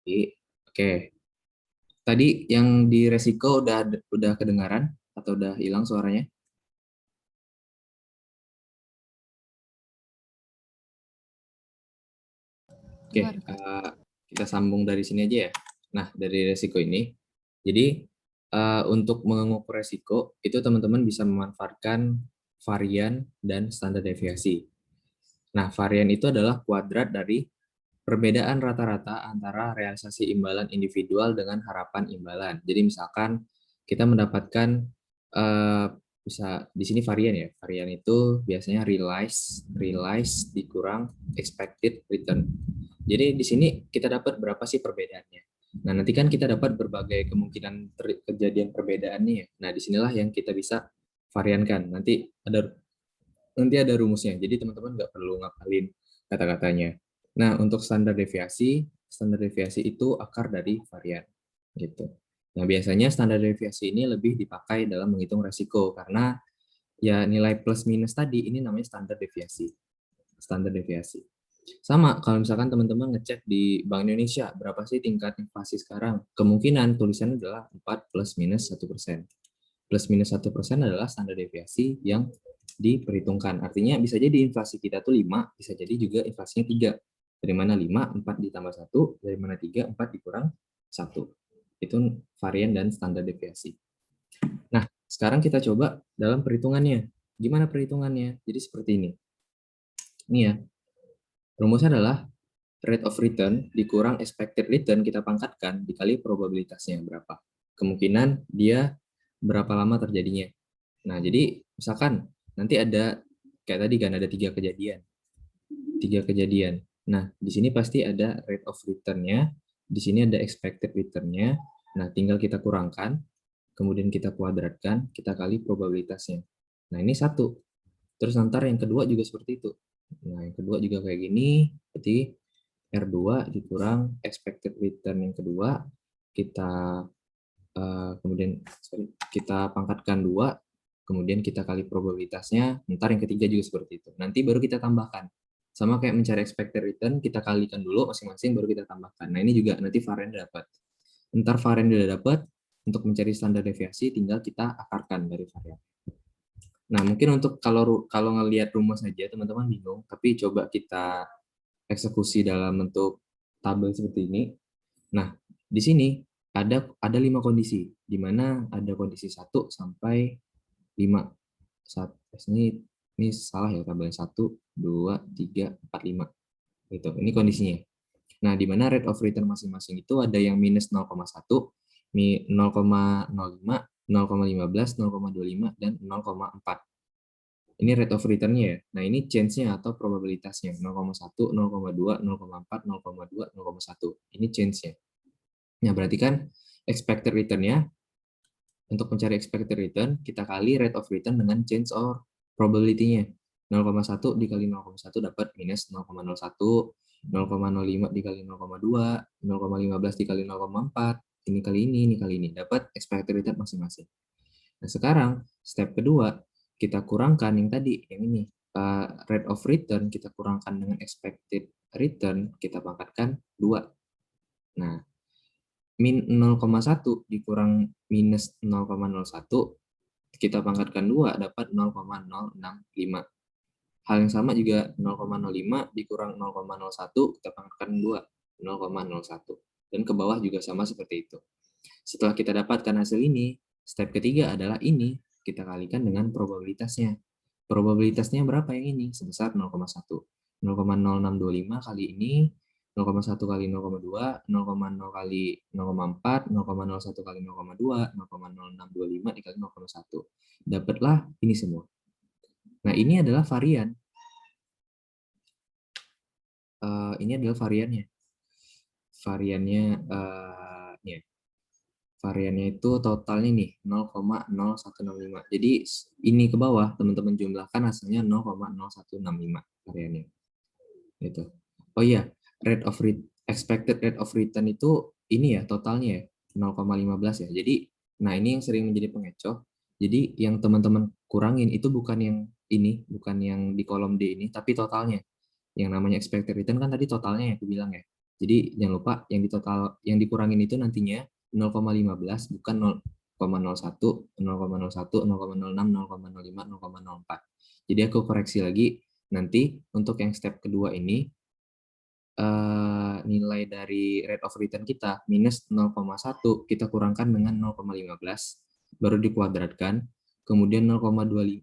Oke. Tadi yang di resiko udah kedengaran atau udah hilang suaranya? Oke, Dengar, Kak. kita sambung dari sini aja ya. Nah, dari resiko ini, jadi untuk mengukur resiko itu teman-teman bisa memanfaatkan varian dan standar deviasi. Nah, varian itu adalah kuadrat dari perbedaan rata-rata antara realisasi imbalan individual dengan harapan imbalan. Jadi misalkan kita mendapatkan bisa di sini varian ya. Varian itu biasanya realize dikurang expected return. Jadi di sini kita dapat berapa sih perbedaannya. Nah, nanti kan kita dapat berbagai kemungkinan kejadian perbedaannya ya. Nah, disinilah yang kita bisa variankan. Nanti ada rumusnya. Jadi teman-teman nggak perlu ngapalin kata-katanya. Nah, untuk standar deviasi itu akar dari varian. Gitu. Nah, biasanya standar deviasi ini lebih dipakai dalam menghitung resiko karena ya nilai plus minus tadi ini namanya standar deviasi. Standar deviasi. Sama, kalau misalkan teman-teman ngecek di Bank Indonesia, berapa sih tingkat inflasi sekarang? Kemungkinan tulisannya adalah 4 plus minus 1%. Plus minus 1% adalah standar deviasi yang diperhitungkan. Artinya bisa jadi inflasi kita tuh 5, bisa jadi juga inflasinya 3. Dari mana 5, 4 ditambah 1, dari mana 3, 4 dikurang 1. Itu varian dan standar deviasi. Nah, sekarang kita coba dalam perhitungannya. Gimana perhitungannya? Jadi seperti ini. Ini ya, rumusnya adalah rate of return dikurang expected return kita pangkatkan dikali probabilitasnya berapa. Kemungkinan dia berapa lama terjadinya. Nah, jadi misalkan nanti ada kayak tadi kan ada tiga kejadian. Tiga kejadian. Nah, di sini pasti ada rate of return-nya, di sini ada expected return-nya. Nah, tinggal kita kurangkan, kemudian kita kuadratkan, kita kali probabilitasnya. Nah, ini satu. Terus nanti yang kedua juga seperti itu. Nah, yang kedua juga kayak gini, berarti R2 dikurang expected return yang kedua, kita kemudian kita pangkatkan 2, kemudian kita kali probabilitasnya, ntar yang ketiga juga seperti itu. Nanti baru kita tambahkan. Sama kayak mencari expected return, kita kalikan dulu masing-masing, baru kita tambahkan. Nah, ini juga nanti varian dapat. Ntar varian udah dapat, untuk mencari standar deviasi, tinggal kita akarkan dari varian. Nah, mungkin untuk kalau ngelihat rumus saja, teman-teman bingung, tapi coba kita eksekusi dalam bentuk tabel seperti ini. Nah, di sini ada 5 kondisi, di mana ada kondisi 1 sampai 5. Ini salah ya tabelnya 1, 2, 3, 4, 5. Gitu. Ini kondisinya. Nah, di mana rate of return masing-masing itu ada yang minus 0,1, 0,05, 0,15, 0,25, dan 0,4. Ini rate of return-nya ya. Nah, ini change-nya atau probabilitasnya. 0,1, 0,2, 0,4, 0,2, 0,1. Ini change-nya. Nah, berarti kan expected return-nya, untuk mencari expected return, kita kali rate of return dengan change or probability-nya. 0,1 dikali 0,1 dapat minus 0,01, 0,05 dikali 0,2, 0,15 dikali 0,4, ini kali ini kali ini. Dapat expected return masing-masing. Nah, sekarang step kedua, kita kurangkan yang tadi, yang ini. Rate of return kita kurangkan dengan expected return, kita pangkatkan 2. Nah, min 0,1 dikurang minus 0,01, kita pangkatkan 2, dapat 0,065. Hal yang sama juga 0,05 dikurang 0,01, kita pangkatkan 2, 0,01. Dan ke bawah juga sama seperti itu. Setelah kita dapatkan hasil ini, step ketiga adalah ini, kita kalikan dengan probabilitasnya. Probabilitasnya berapa yang ini? Sebesar 0,1. 0,0625 kali ini, 0,1 kali 0,2, 0,0 kali 0,4, 0,01 kali 0,2, 0,0625 dikali 0,1. Dapatlah ini semua. Nah, ini adalah varian. Ini adalah variannya. Ya. Variannya itu totalnya nih 0,0165. Jadi ini ke bawah teman-teman jumlahkan hasilnya 0,0165 variannya. Gitu. Oh iya, expected rate of return itu ini ya totalnya ya 0,15 ya. Jadi nah ini yang sering menjadi pengecoh. Jadi yang teman-teman kurangin itu bukan yang ini, bukan yang di kolom D ini, tapi totalnya. Yang namanya expected return kan tadi totalnya yang aku bilang ya. Jadi jangan lupa yang di total yang dikurangin itu nantinya 0,15 bukan 0,01, 0,01, 0,06, 0,05, 0,04. Jadi aku koreksi lagi, nanti untuk yang step kedua ini nilai dari rate of return kita minus 0,1 kita kurangkan dengan 0,15 baru dikuadratkan, kemudian 0,05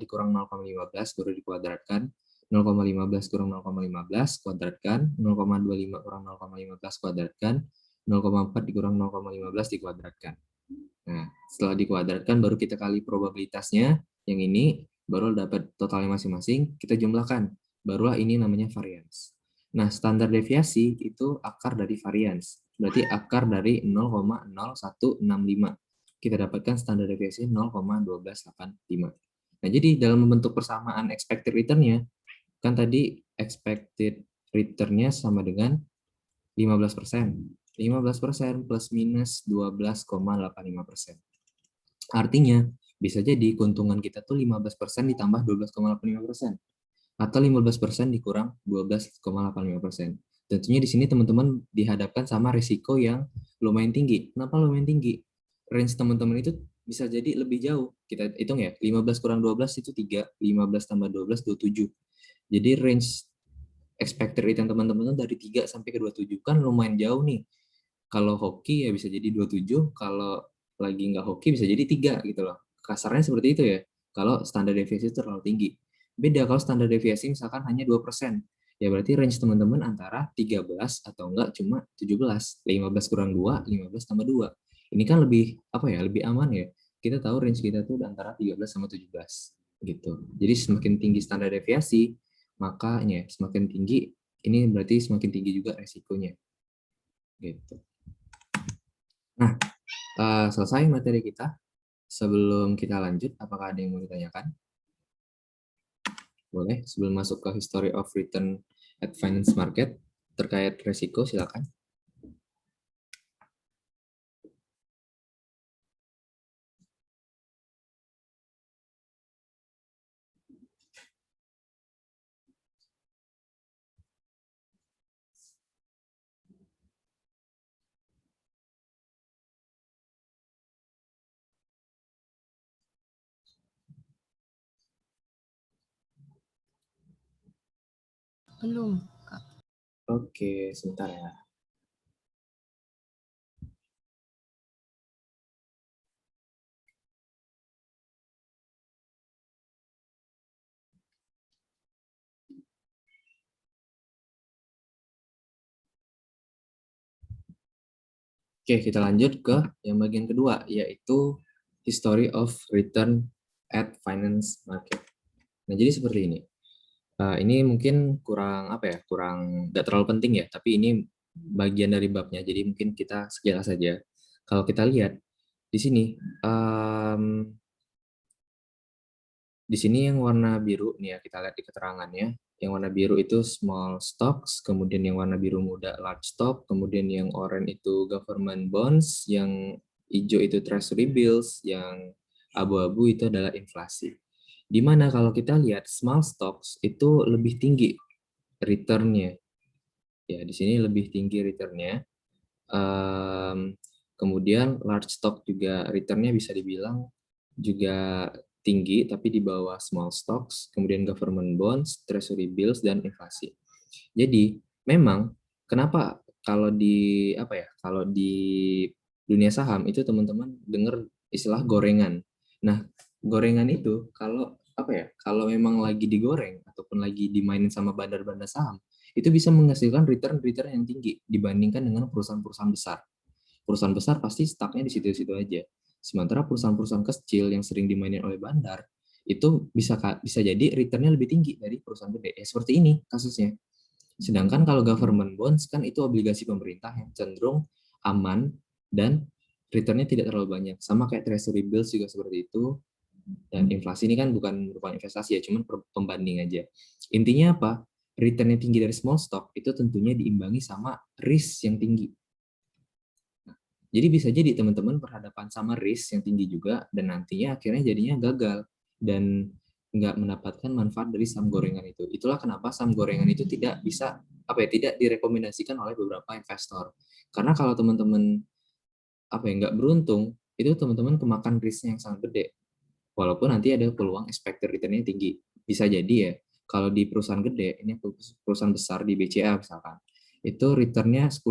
dikurang 0,15 baru dikuadratkan, 0,15 kurang 0,15 kuadratkan, 0,25 kurang 0,15 kuadratkan, 0,4 dikurang 0,15 dikuadratkan. Nah, setelah dikuadratkan baru kita kali probabilitasnya yang ini, baru dapat totalnya masing-masing, kita jumlahkan. Barulah ini namanya variance. Nah, standar deviasi itu akar dari variance. Berarti akar dari 0,0165. Kita dapatkan standar deviasi 0,1285. Nah, jadi dalam membentuk persamaan expected return-nya, kan tadi expected return-nya sama dengan 15%. 15% plus minus 12,85%. Artinya, bisa jadi keuntungan kita tuh 15% ditambah 12,85%. Atau 15% dikurang 12,85%. Tentunya di sini teman-teman dihadapkan sama risiko yang lumayan tinggi. Kenapa lumayan tinggi? Range teman-teman itu bisa jadi lebih jauh. Kita hitung ya, 15 kurang 12 itu 3, 15 tambah 12, 27. Jadi range expected return teman-teman dari 3 sampai ke 27 kan lumayan jauh nih. Kalau hoki ya bisa jadi 27, kalau lagi nggak hoki bisa jadi 3 gitu loh. Kasarnya seperti itu ya. Kalau standar deviasi terlalu tinggi. Beda kalau standar deviasi misalkan hanya 2%. Ya berarti range teman-teman antara 13 atau enggak cuma 17. 15 kurang 2, 15 tambah 2. Ini kan lebih apa ya? Lebih aman ya. Kita tahu range kita tuh antara 13 sama 17 gitu. Jadi semakin tinggi standar deviasi, makanya semakin tinggi ini berarti semakin tinggi juga resikonya. Gitu. Nah, selesai materi kita. Sebelum kita lanjut, apakah ada yang mau ditanyakan? Boleh, sebelum masuk ke history of return at finance market, terkait resiko, silakan. Belum. Oke, sebentar ya. Oke, kita lanjut ke yang bagian kedua, yaitu history of return at finance market. Nah, jadi seperti ini. Ini mungkin kurang apa ya, kurang nggak terlalu penting ya, tapi ini bagian dari babnya, jadi mungkin kita sekilas saja. Kalau kita lihat di sini, di sini yang warna biru nih ya, kita lihat di keterangannya. Yang warna biru itu small stocks, kemudian yang warna biru muda large stock, kemudian yang oranye itu government bonds, yang hijau itu treasury bills, yang abu-abu itu adalah inflasi. Dimana kalau kita lihat small stocks itu lebih tinggi return-nya. Ya, di sini lebih tinggi return-nya. Kemudian large stock juga return-nya bisa dibilang juga tinggi, tapi di bawah small stocks, kemudian government bonds, treasury bills, dan inflasi. Jadi, memang kenapa kalau di apa ya, kalau di dunia saham itu teman-teman dengar istilah gorengan. Nah, gorengan itu kalau apa ya, kalau memang lagi digoreng ataupun lagi dimainin sama bandar-bandar saham, itu bisa menghasilkan return-return yang tinggi dibandingkan dengan perusahaan-perusahaan besar. Perusahaan besar pasti stucknya di situ-situ aja. Sementara perusahaan-perusahaan kecil yang sering dimainin oleh bandar, itu bisa jadi returnnya lebih tinggi dari perusahaan gede. Seperti ini kasusnya. Sedangkan kalau government bonds kan itu obligasi pemerintah yang cenderung aman dan returnnya tidak terlalu banyak. Sama kayak treasury bills juga seperti itu. Dan inflasi ini kan bukan merupakan investasi ya, cuman pembanding aja. Intinya apa? Returnnya tinggi dari small stock itu tentunya diimbangi sama risk yang tinggi. Jadi bisa jadi teman-teman berhadapan sama risk yang tinggi juga dan nantinya akhirnya jadinya gagal. Dan nggak mendapatkan manfaat dari saham gorengan itu. Itulah kenapa saham gorengan itu tidak bisa tidak direkomendasikan oleh beberapa investor. Karena kalau teman-teman nggak beruntung, itu teman-teman kemakan risk yang sangat gede. Walaupun nanti ada peluang expected return-nya tinggi. Bisa jadi ya, kalau di perusahaan gede, ini perusahaan besar di BCA misalkan, itu return-nya 10%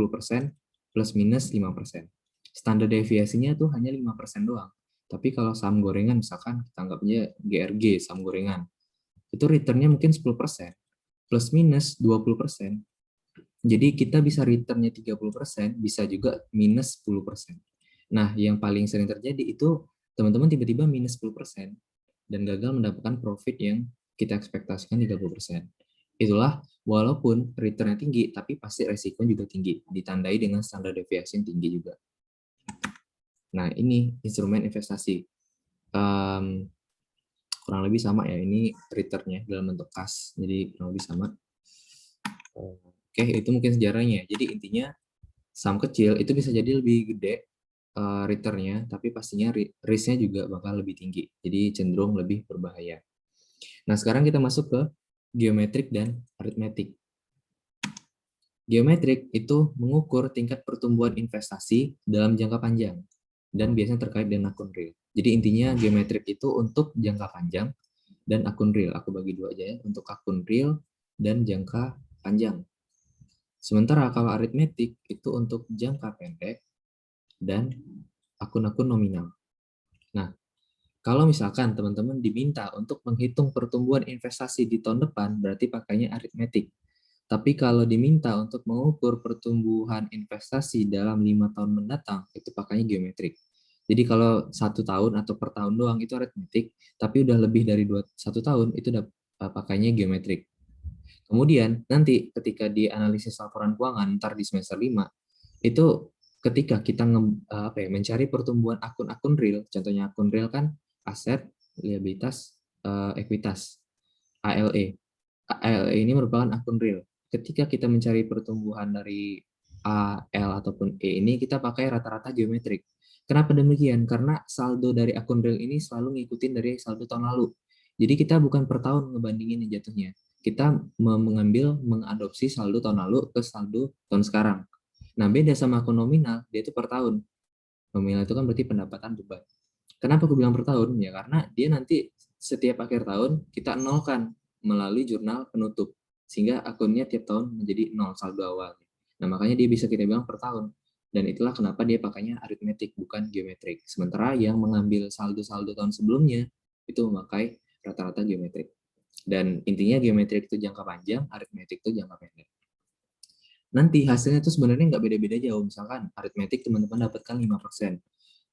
plus minus 5%. Standar deviasinya tuh hanya 5% doang. Tapi kalau saham gorengan misalkan, kita anggap aja GRG, saham gorengan, itu return-nya mungkin 10%, plus minus 20%. Jadi kita bisa return-nya 30%, bisa juga minus 10%. Nah, yang paling sering terjadi itu teman-teman tiba-tiba minus 10% dan gagal mendapatkan profit yang kita ekspektasikan 30%. Itulah walaupun return-nya tinggi, tapi pasti resiko juga tinggi, ditandai dengan standar deviasi yang tinggi juga. Nah, ini instrumen investasi. Kurang lebih sama ya, ini return-nya dalam bentuk kas, jadi kurang lebih sama. Oke, itu mungkin sejarahnya. Jadi intinya saham kecil itu bisa jadi lebih gede return-nya, tapi pastinya risk-nya juga bakal lebih tinggi. Jadi cenderung lebih berbahaya. Nah, sekarang kita masuk ke geometrik dan aritmetik. Geometrik itu mengukur tingkat pertumbuhan investasi dalam jangka panjang dan biasanya terkait dengan akun real. Jadi intinya geometrik itu untuk jangka panjang dan akun real. Aku bagi dua aja ya, untuk akun real dan jangka panjang. Sementara kalau aritmetik itu untuk jangka pendek dan akun-akun nominal. Nah, kalau misalkan teman-teman diminta untuk menghitung pertumbuhan investasi di tahun depan, berarti pakainya aritmetik. Tapi kalau diminta untuk mengukur pertumbuhan investasi dalam 5 tahun mendatang, itu pakainya geometrik. Jadi kalau 1 tahun atau per tahun doang itu aritmetik, tapi udah lebih dari 1 tahun itu udah pakainya geometrik. Kemudian nanti ketika di analisis laporan keuangan ntar di semester 5, itu ketika kita mencari pertumbuhan akun-akun real, contohnya akun real kan aset, liabilitas, ekuitas, ALE. ALE ini merupakan akun real. Ketika kita mencari pertumbuhan dari A, L, ataupun E ini, kita pakai rata-rata geometrik. Kenapa demikian? Karena saldo dari akun real ini selalu ngikutin dari saldo tahun lalu. Jadi kita bukan per tahun ngebandingin jatuhnya. Kita mengadopsi saldo tahun lalu ke saldo tahun sekarang. Nah, beda sama akun nominal, dia itu per tahun. Nominal itu kan berarti pendapatan beban. Kenapa aku bilang per tahun? Ya karena dia nanti setiap akhir tahun kita nolkan melalui jurnal penutup. Sehingga akunnya tiap tahun menjadi nol saldo awal. Nah, makanya dia bisa kita bilang per tahun. Dan itulah kenapa dia pakainya aritmetik, bukan geometrik. Sementara yang mengambil saldo-saldo tahun sebelumnya, itu memakai rata-rata geometrik. Dan intinya geometrik itu jangka panjang, aritmetik itu jangka pendek. Nanti hasilnya itu sebenarnya nggak beda-beda jauh. Misalkan aritmetik teman-teman dapatkan 5%,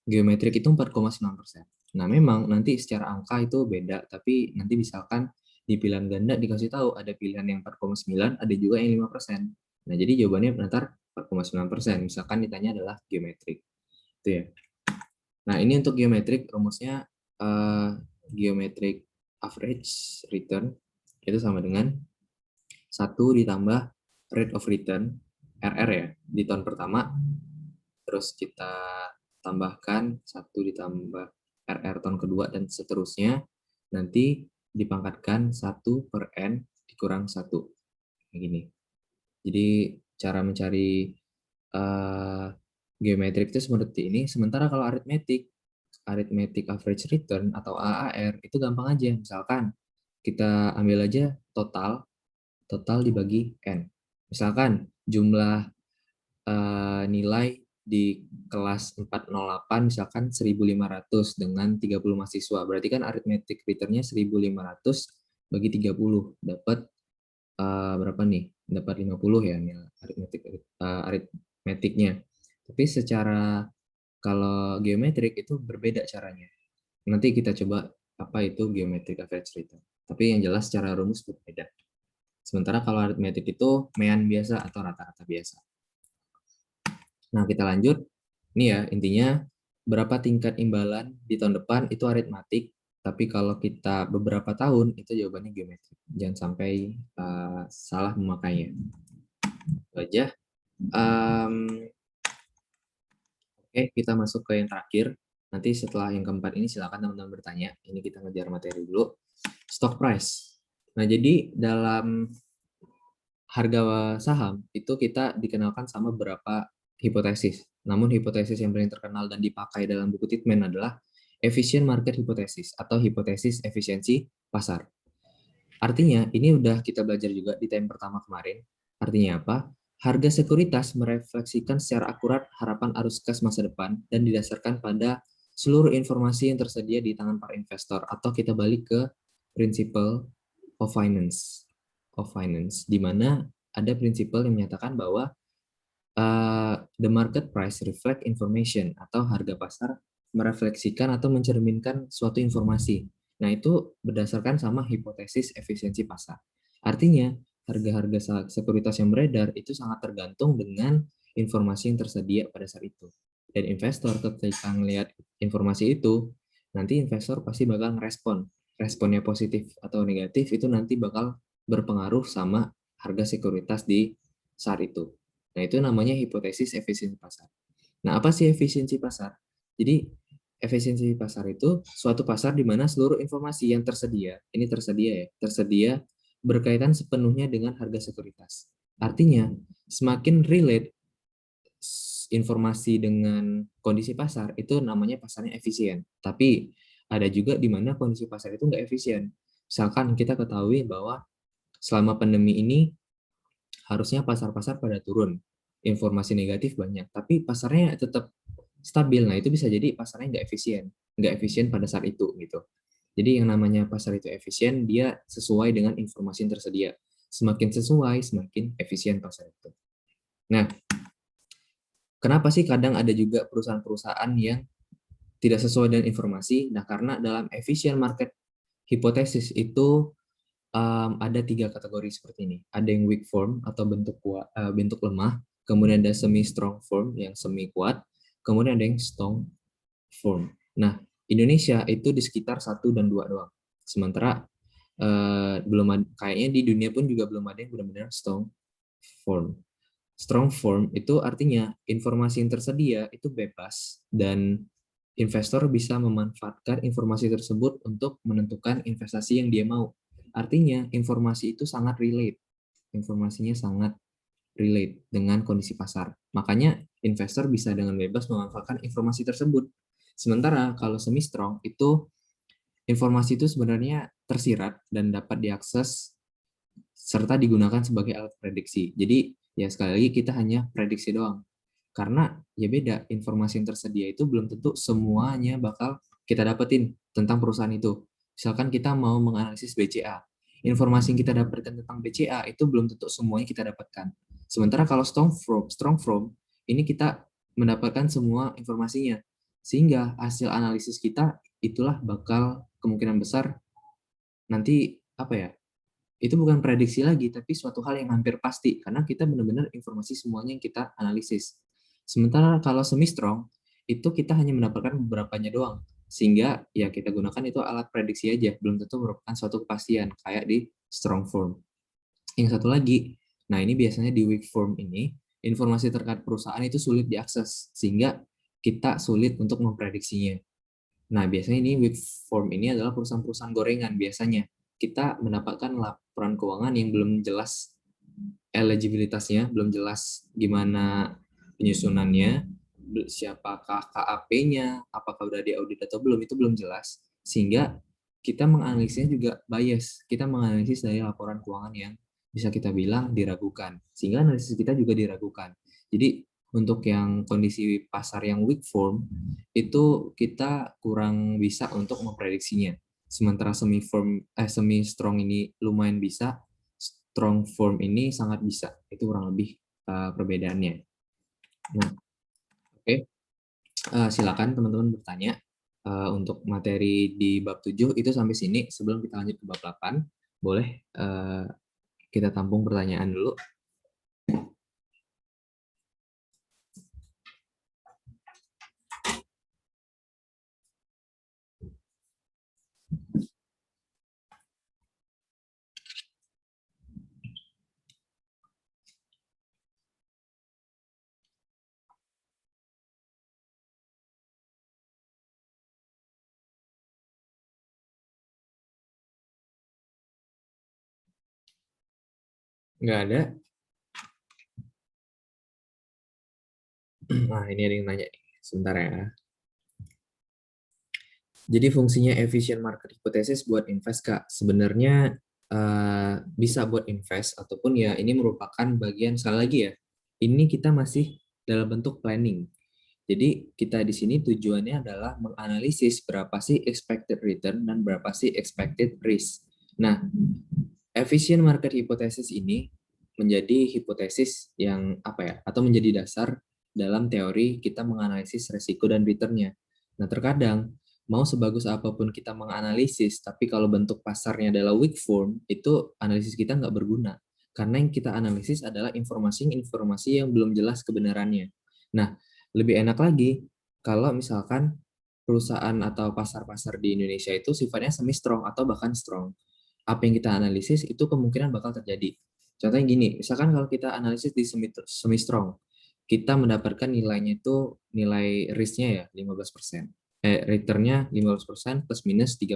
geometrik itu 4,9%. Nah, memang nanti secara angka itu beda, tapi nanti misalkan di pilihan ganda dikasih tahu ada pilihan yang 4,9, ada juga yang 5%. Nah, jadi jawabannya nanti 4,9%. Misalkan ditanya adalah geometrik. Itu ya. Nah, ini untuk geometrik rumusnya geometrik average return itu sama dengan 1 ditambah rate of return, RR ya, di tahun pertama, terus kita tambahkan 1 ditambah RR tahun kedua, dan seterusnya, nanti dipangkatkan 1 per N dikurang 1. Kayak gini. Jadi cara mencari geometrik itu seperti ini, sementara kalau aritmetik average return atau AAR itu gampang aja. Misalkan kita ambil aja total dibagi N. Misalkan jumlah nilai di kelas 408 misalkan 1.500 dengan 30 mahasiswa. Berarti kan arithmetic return-nya 1.500 bagi 30. Dapat berapa nih? Dapat 50 ya nilai aritmetiknya. Tapi secara kalau geometrik itu berbeda caranya. Nanti kita coba apa itu geometric average return. Tapi yang jelas secara rumus berbeda. Sementara kalau aritmetik itu mean biasa atau rata-rata biasa. Nah, kita lanjut. Ini ya, intinya berapa tingkat imbalan di tahun depan itu aritmatik, tapi kalau kita beberapa tahun, itu jawabannya geometrik. Jangan sampai salah memakainya. Itu aja. Oke, kita masuk ke yang terakhir. Nanti setelah yang keempat ini silakan teman-teman bertanya. Ini kita ngejar materi dulu. Stock price. Nah, jadi dalam harga saham itu kita dikenalkan sama beberapa hipotesis. Namun hipotesis yang paling terkenal dan dipakai dalam buku Titman adalah efficient market hypothesis atau hipotesis efisiensi pasar. Artinya, ini udah kita belajar juga di time pertama kemarin. Artinya apa? Harga sekuritas merefleksikan secara akurat harapan arus kas masa depan dan didasarkan pada seluruh informasi yang tersedia di tangan para investor, atau kita balik ke principle of finance, di mana ada prinsipal yang menyatakan bahwa the market price reflect information, atau harga pasar merefleksikan atau mencerminkan suatu informasi. Nah, itu berdasarkan sama hipotesis efisiensi pasar. Artinya, harga-harga sekuritas yang beredar itu sangat tergantung dengan informasi yang tersedia pada saat itu. Dan investor ketika melihat informasi itu, nanti investor pasti bakal ngerespon. Responnya positif atau negatif itu nanti bakal berpengaruh sama harga sekuritas di saat itu. Nah, itu namanya hipotesis efisiensi pasar. Nah, apa sih efisiensi pasar? Jadi, efisiensi pasar itu suatu pasar di mana seluruh informasi yang tersedia, ini tersedia berkaitan sepenuhnya dengan harga sekuritas. Artinya, semakin relate informasi dengan kondisi pasar, itu namanya pasarnya efisien. Tapi, ada juga di mana kondisi pasar itu nggak efisien. Misalkan kita ketahui bahwa selama pandemi ini harusnya pasar-pasar pada turun, informasi negatif banyak, tapi pasarnya tetap stabil. Nah, itu bisa jadi pasarnya nggak efisien pada saat itu gitu. Jadi yang namanya pasar itu efisien, dia sesuai dengan informasi yang tersedia. Semakin sesuai, semakin efisien pasar itu. Nah, kenapa sih kadang ada juga perusahaan-perusahaan yang tidak sesuai dengan informasi? Nah, karena dalam efficient market hypothesis itu ada 3 kategori seperti ini. Ada yang weak form atau bentuk lemah, kemudian ada semi strong form yang semi kuat, kemudian ada yang strong form. Nah, Indonesia itu di sekitar 1 dan 2 doang. Sementara kayaknya di dunia pun juga belum ada yang benar-benar strong form. Strong form itu artinya informasi yang tersedia itu bebas dan investor bisa memanfaatkan informasi tersebut untuk menentukan investasi yang dia mau. Artinya, informasi itu sangat relate. Informasinya sangat relate dengan kondisi pasar. Makanya, investor bisa dengan bebas memanfaatkan informasi tersebut. Sementara kalau semi strong itu informasi itu sebenarnya tersirat dan dapat diakses serta digunakan sebagai alat prediksi. Jadi, ya sekali lagi kita hanya prediksi doang. Karena ya beda, informasi yang tersedia itu belum tentu semuanya bakal kita dapetin tentang perusahaan itu. Misalkan kita mau menganalisis BCA, informasi yang kita dapatkan tentang BCA itu belum tentu semuanya kita dapatkan. Sementara kalau strong from ini kita mendapatkan semua informasinya. Sehingga hasil analisis kita itulah bakal kemungkinan besar nanti apa ya? Itu bukan prediksi lagi, tapi suatu hal yang hampir pasti karena kita benar-benar informasi semuanya yang kita analisis. Sementara kalau semi strong itu kita hanya mendapatkan beberapanya doang, sehingga ya kita gunakan itu alat prediksi aja, belum tentu merupakan suatu kepastian kayak di strong form. Yang satu lagi, nah ini biasanya di weak form ini informasi terkait perusahaan itu sulit diakses sehingga kita sulit untuk memprediksinya. Nah, biasanya ini weak form ini adalah perusahaan-perusahaan gorengan. Biasanya kita mendapatkan laporan keuangan yang belum jelas eligibilitasnya, belum jelas gimana penyusunannya, siapakah KAP-nya, apakah udah diaudit atau belum, itu belum jelas. Sehingga kita menganalisisnya juga bias. Kita menganalisis dari laporan keuangan yang bisa kita bilang diragukan. Sehingga analisis kita juga diragukan. Jadi untuk yang kondisi pasar yang weak form, itu kita kurang bisa untuk memprediksinya. Sementara semi strong ini lumayan bisa, strong form ini sangat bisa. Itu kurang lebih perbedaannya. Nah, oke. Silakan teman-teman bertanya. Untuk materi di bab 7 itu sampai sini. Sebelum kita lanjut ke bab 8, boleh kita tampung pertanyaan dulu. Nggak ada. Nah, ini ada yang nanya nih. Sebentar ya. Jadi fungsinya efficient market hypothesis buat invest, Kak. Sebenarnya bisa buat invest ataupun ya ini merupakan bagian, sekali lagi ya, ini kita masih dalam bentuk planning. Jadi kita di sini tujuannya adalah menganalisis berapa sih expected return dan berapa sih expected risk. Nah, efficient market hypothesis ini menjadi hipotesis yang apa ya, atau menjadi dasar dalam teori kita menganalisis resiko dan returnnya. Nah, terkadang mau sebagus apapun kita menganalisis, tapi kalau bentuk pasarnya adalah weak form, itu analisis kita nggak berguna. Karena yang kita analisis adalah informasi-informasi yang belum jelas kebenarannya. Nah, lebih enak lagi kalau misalkan perusahaan atau pasar-pasar di Indonesia itu sifatnya semi strong atau bahkan strong. Apa yang kita analisis itu kemungkinan bakal terjadi. Contohnya gini, misalkan kalau kita analisis di semi strong, kita mendapatkan nilainya itu nilai risk-nya ya 15%. Return-nya 15% plus minus 3%.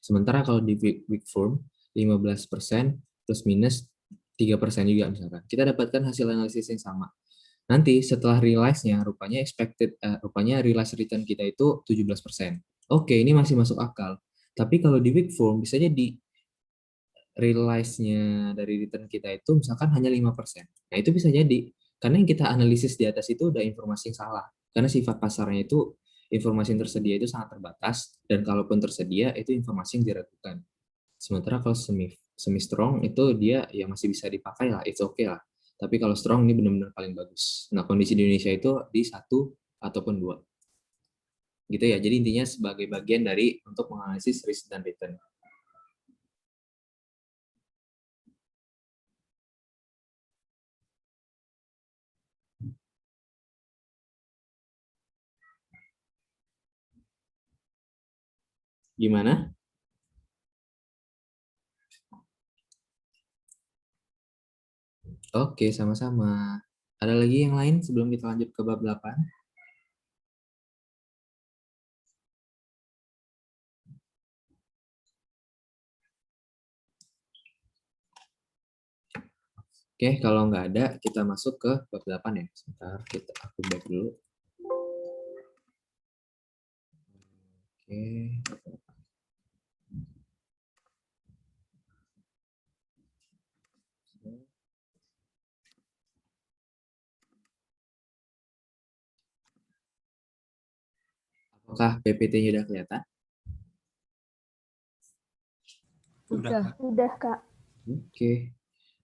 Sementara kalau di weak form 15% plus minus 3% juga misalkan. Kita dapatkan hasil analisis yang sama. Nanti setelah realize-nya rupanya realize return kita itu 17%. Oke, ini masih masuk akal. Tapi kalau di weak form bisa jadi realize-nya dari return kita itu misalkan hanya 5%. Nah, itu bisa jadi karena yang kita analisis di atas itu udah informasi yang salah. Karena sifat pasarnya itu informasi yang tersedia itu sangat terbatas dan kalaupun tersedia itu informasi yang diragukan. Sementara kalau semi strong itu dia ya masih bisa dipakai lah, it's okay lah. Tapi kalau strong ini benar-benar paling bagus. Nah, kondisi di Indonesia itu di 1 ataupun 2. Gitu ya. Jadi intinya sebagai bagian dari untuk menganalisis risk dan return. Gimana? Oke, sama-sama. Ada lagi yang lain sebelum kita lanjut ke bab 8? Oke, kalau nggak ada, kita masuk ke bab 8 ya. Sebentar, aku back dulu. Oke. Apakah PPT-nya udah kelihatan? Udah, Kak. Oke.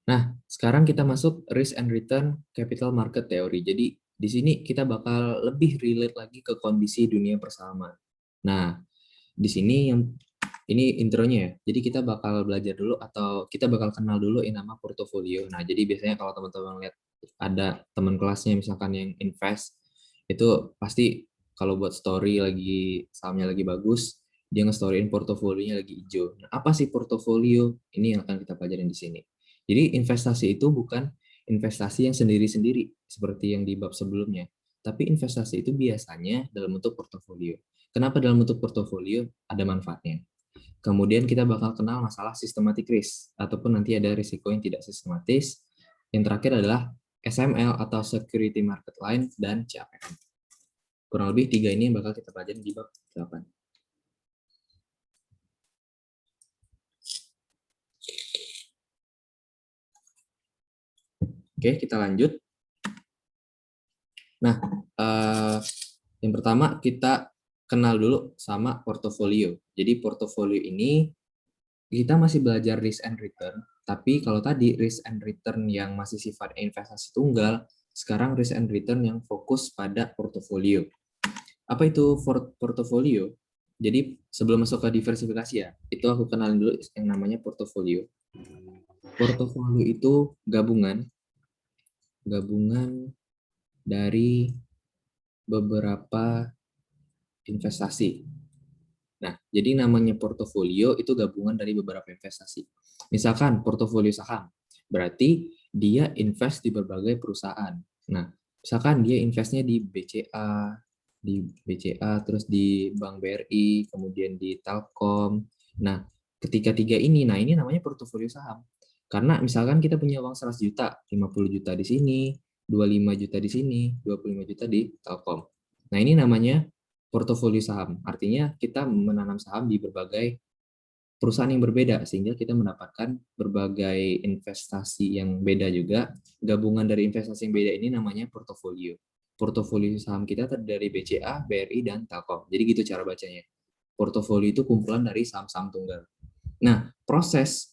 Nah, sekarang kita masuk risk and return capital market theory. Jadi, di sini kita bakal lebih relate lagi ke kondisi dunia persamaan. Nah, di sini ini intronya ya. Jadi kita bakal belajar dulu atau kita bakal kenal dulu yang nama portofolio. Nah, jadi biasanya kalau teman-teman lihat ada teman kelasnya misalkan yang invest, itu pasti kalau buat story lagi sahamnya lagi bagus, dia nge-storyin portofolionya lagi hijau. Nah, apa sih portofolio? Ini yang akan kita pelajarin di sini. Jadi investasi itu bukan investasi yang sendiri-sendiri seperti yang di bab sebelumnya, tapi investasi itu biasanya dalam bentuk portofolio. Kenapa dalam bentuk portofolio? Ada manfaatnya. Kemudian kita bakal kenal masalah systematic risk, ataupun nanti ada risiko yang tidak sistematis. Yang terakhir adalah SML atau Security Market Line dan CAPM. Kurang lebih 3 ini yang bakal kita pelajari di bab 8. Oke, kita lanjut. Nah, yang pertama kita kenal dulu sama portofolio. Jadi portofolio ini kita masih belajar risk and return, tapi kalau tadi risk and return yang masih sifat investasi tunggal, sekarang risk and return yang fokus pada portofolio. Apa itu portofolio? Jadi sebelum masuk ke diversifikasi ya, itu aku kenalin dulu yang namanya portofolio. Portofolio itu gabungan dari beberapa investasi. Nah, jadi namanya portofolio itu gabungan dari beberapa investasi. Misalkan portofolio saham, berarti dia invest di berbagai perusahaan. Nah, misalkan dia investnya di BCA, terus di Bank BRI, kemudian di Telkom. Nah, ketiga-tiga ini, nah ini namanya portofolio saham. Karena misalkan kita punya uang 100 juta, 50 juta di sini, 25 juta di sini, 25 juta di Telkom. Nah, ini namanya portofolio saham. Artinya kita menanam saham di berbagai perusahaan yang berbeda sehingga kita mendapatkan berbagai investasi yang beda juga. Gabungan dari investasi yang beda ini namanya portofolio. Portofolio saham kita terdiri dari BCA, BRI, dan Telkom. Jadi gitu cara bacanya. Portofolio itu kumpulan dari saham-saham tunggal. Nah, proses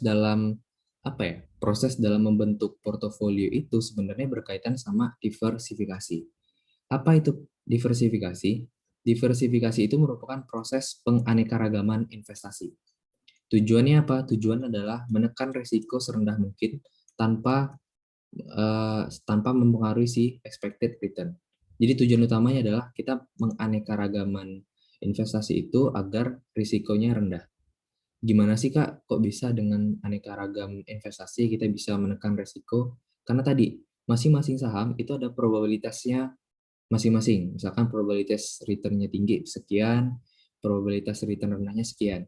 dalam apa ya? Proses dalam membentuk portofolio itu sebenarnya berkaitan sama diversifikasi. Apa itu diversifikasi? Diversifikasi itu merupakan proses penganekaragaman investasi. Tujuannya apa? Tujuan adalah menekan risiko serendah mungkin tanpa tanpa mempengaruhi si expected return. Jadi tujuan utamanya adalah kita menganekaragaman investasi itu agar risikonya rendah. Gimana sih Kak, kok bisa dengan aneka ragam investasi kita bisa menekan resiko? Karena tadi, masing-masing saham itu ada probabilitasnya masing-masing. Misalkan probabilitas return-nya tinggi sekian, probabilitas return rendahnya sekian.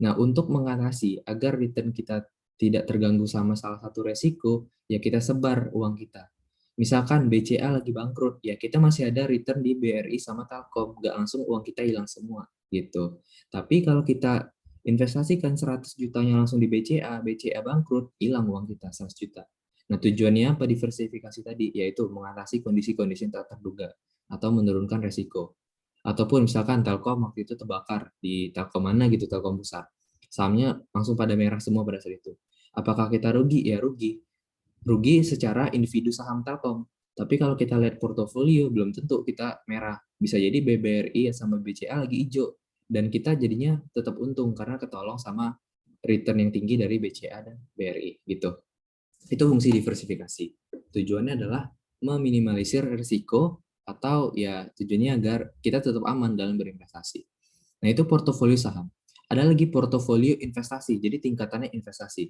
Nah, untuk mengatasi agar return kita tidak terganggu sama salah satu resiko, ya kita sebar uang kita. Misalkan BCA lagi bangkrut, ya kita masih ada return di BRI sama Telkom, nggak langsung uang kita hilang semua gitu. Tapi kalau kita investasikan 100 jutanya langsung di BCA, BCA bangkrut, hilang uang kita 100 juta. Nah, tujuannya apa diversifikasi tadi? Yaitu mengatasi kondisi-kondisi yang tak terduga atau menurunkan resiko. Ataupun misalkan Telkom waktu itu terbakar di Telkom mana gitu, Telkom Pusat. Sahamnya langsung pada merah semua pada saat itu. Apakah kita rugi? Ya rugi. Rugi secara individu saham Telkom. Tapi kalau kita lihat portofolio, belum tentu kita merah. Bisa jadi BBRI sama BCA lagi hijau. Dan kita jadinya tetap untung karena ketolong sama return yang tinggi dari BCA dan BRI gitu. Itu fungsi diversifikasi. Tujuannya adalah meminimalisir risiko atau ya tujuannya agar kita tetap aman dalam berinvestasi. Nah, itu portofolio saham. Ada lagi portofolio investasi, jadi tingkatannya investasi.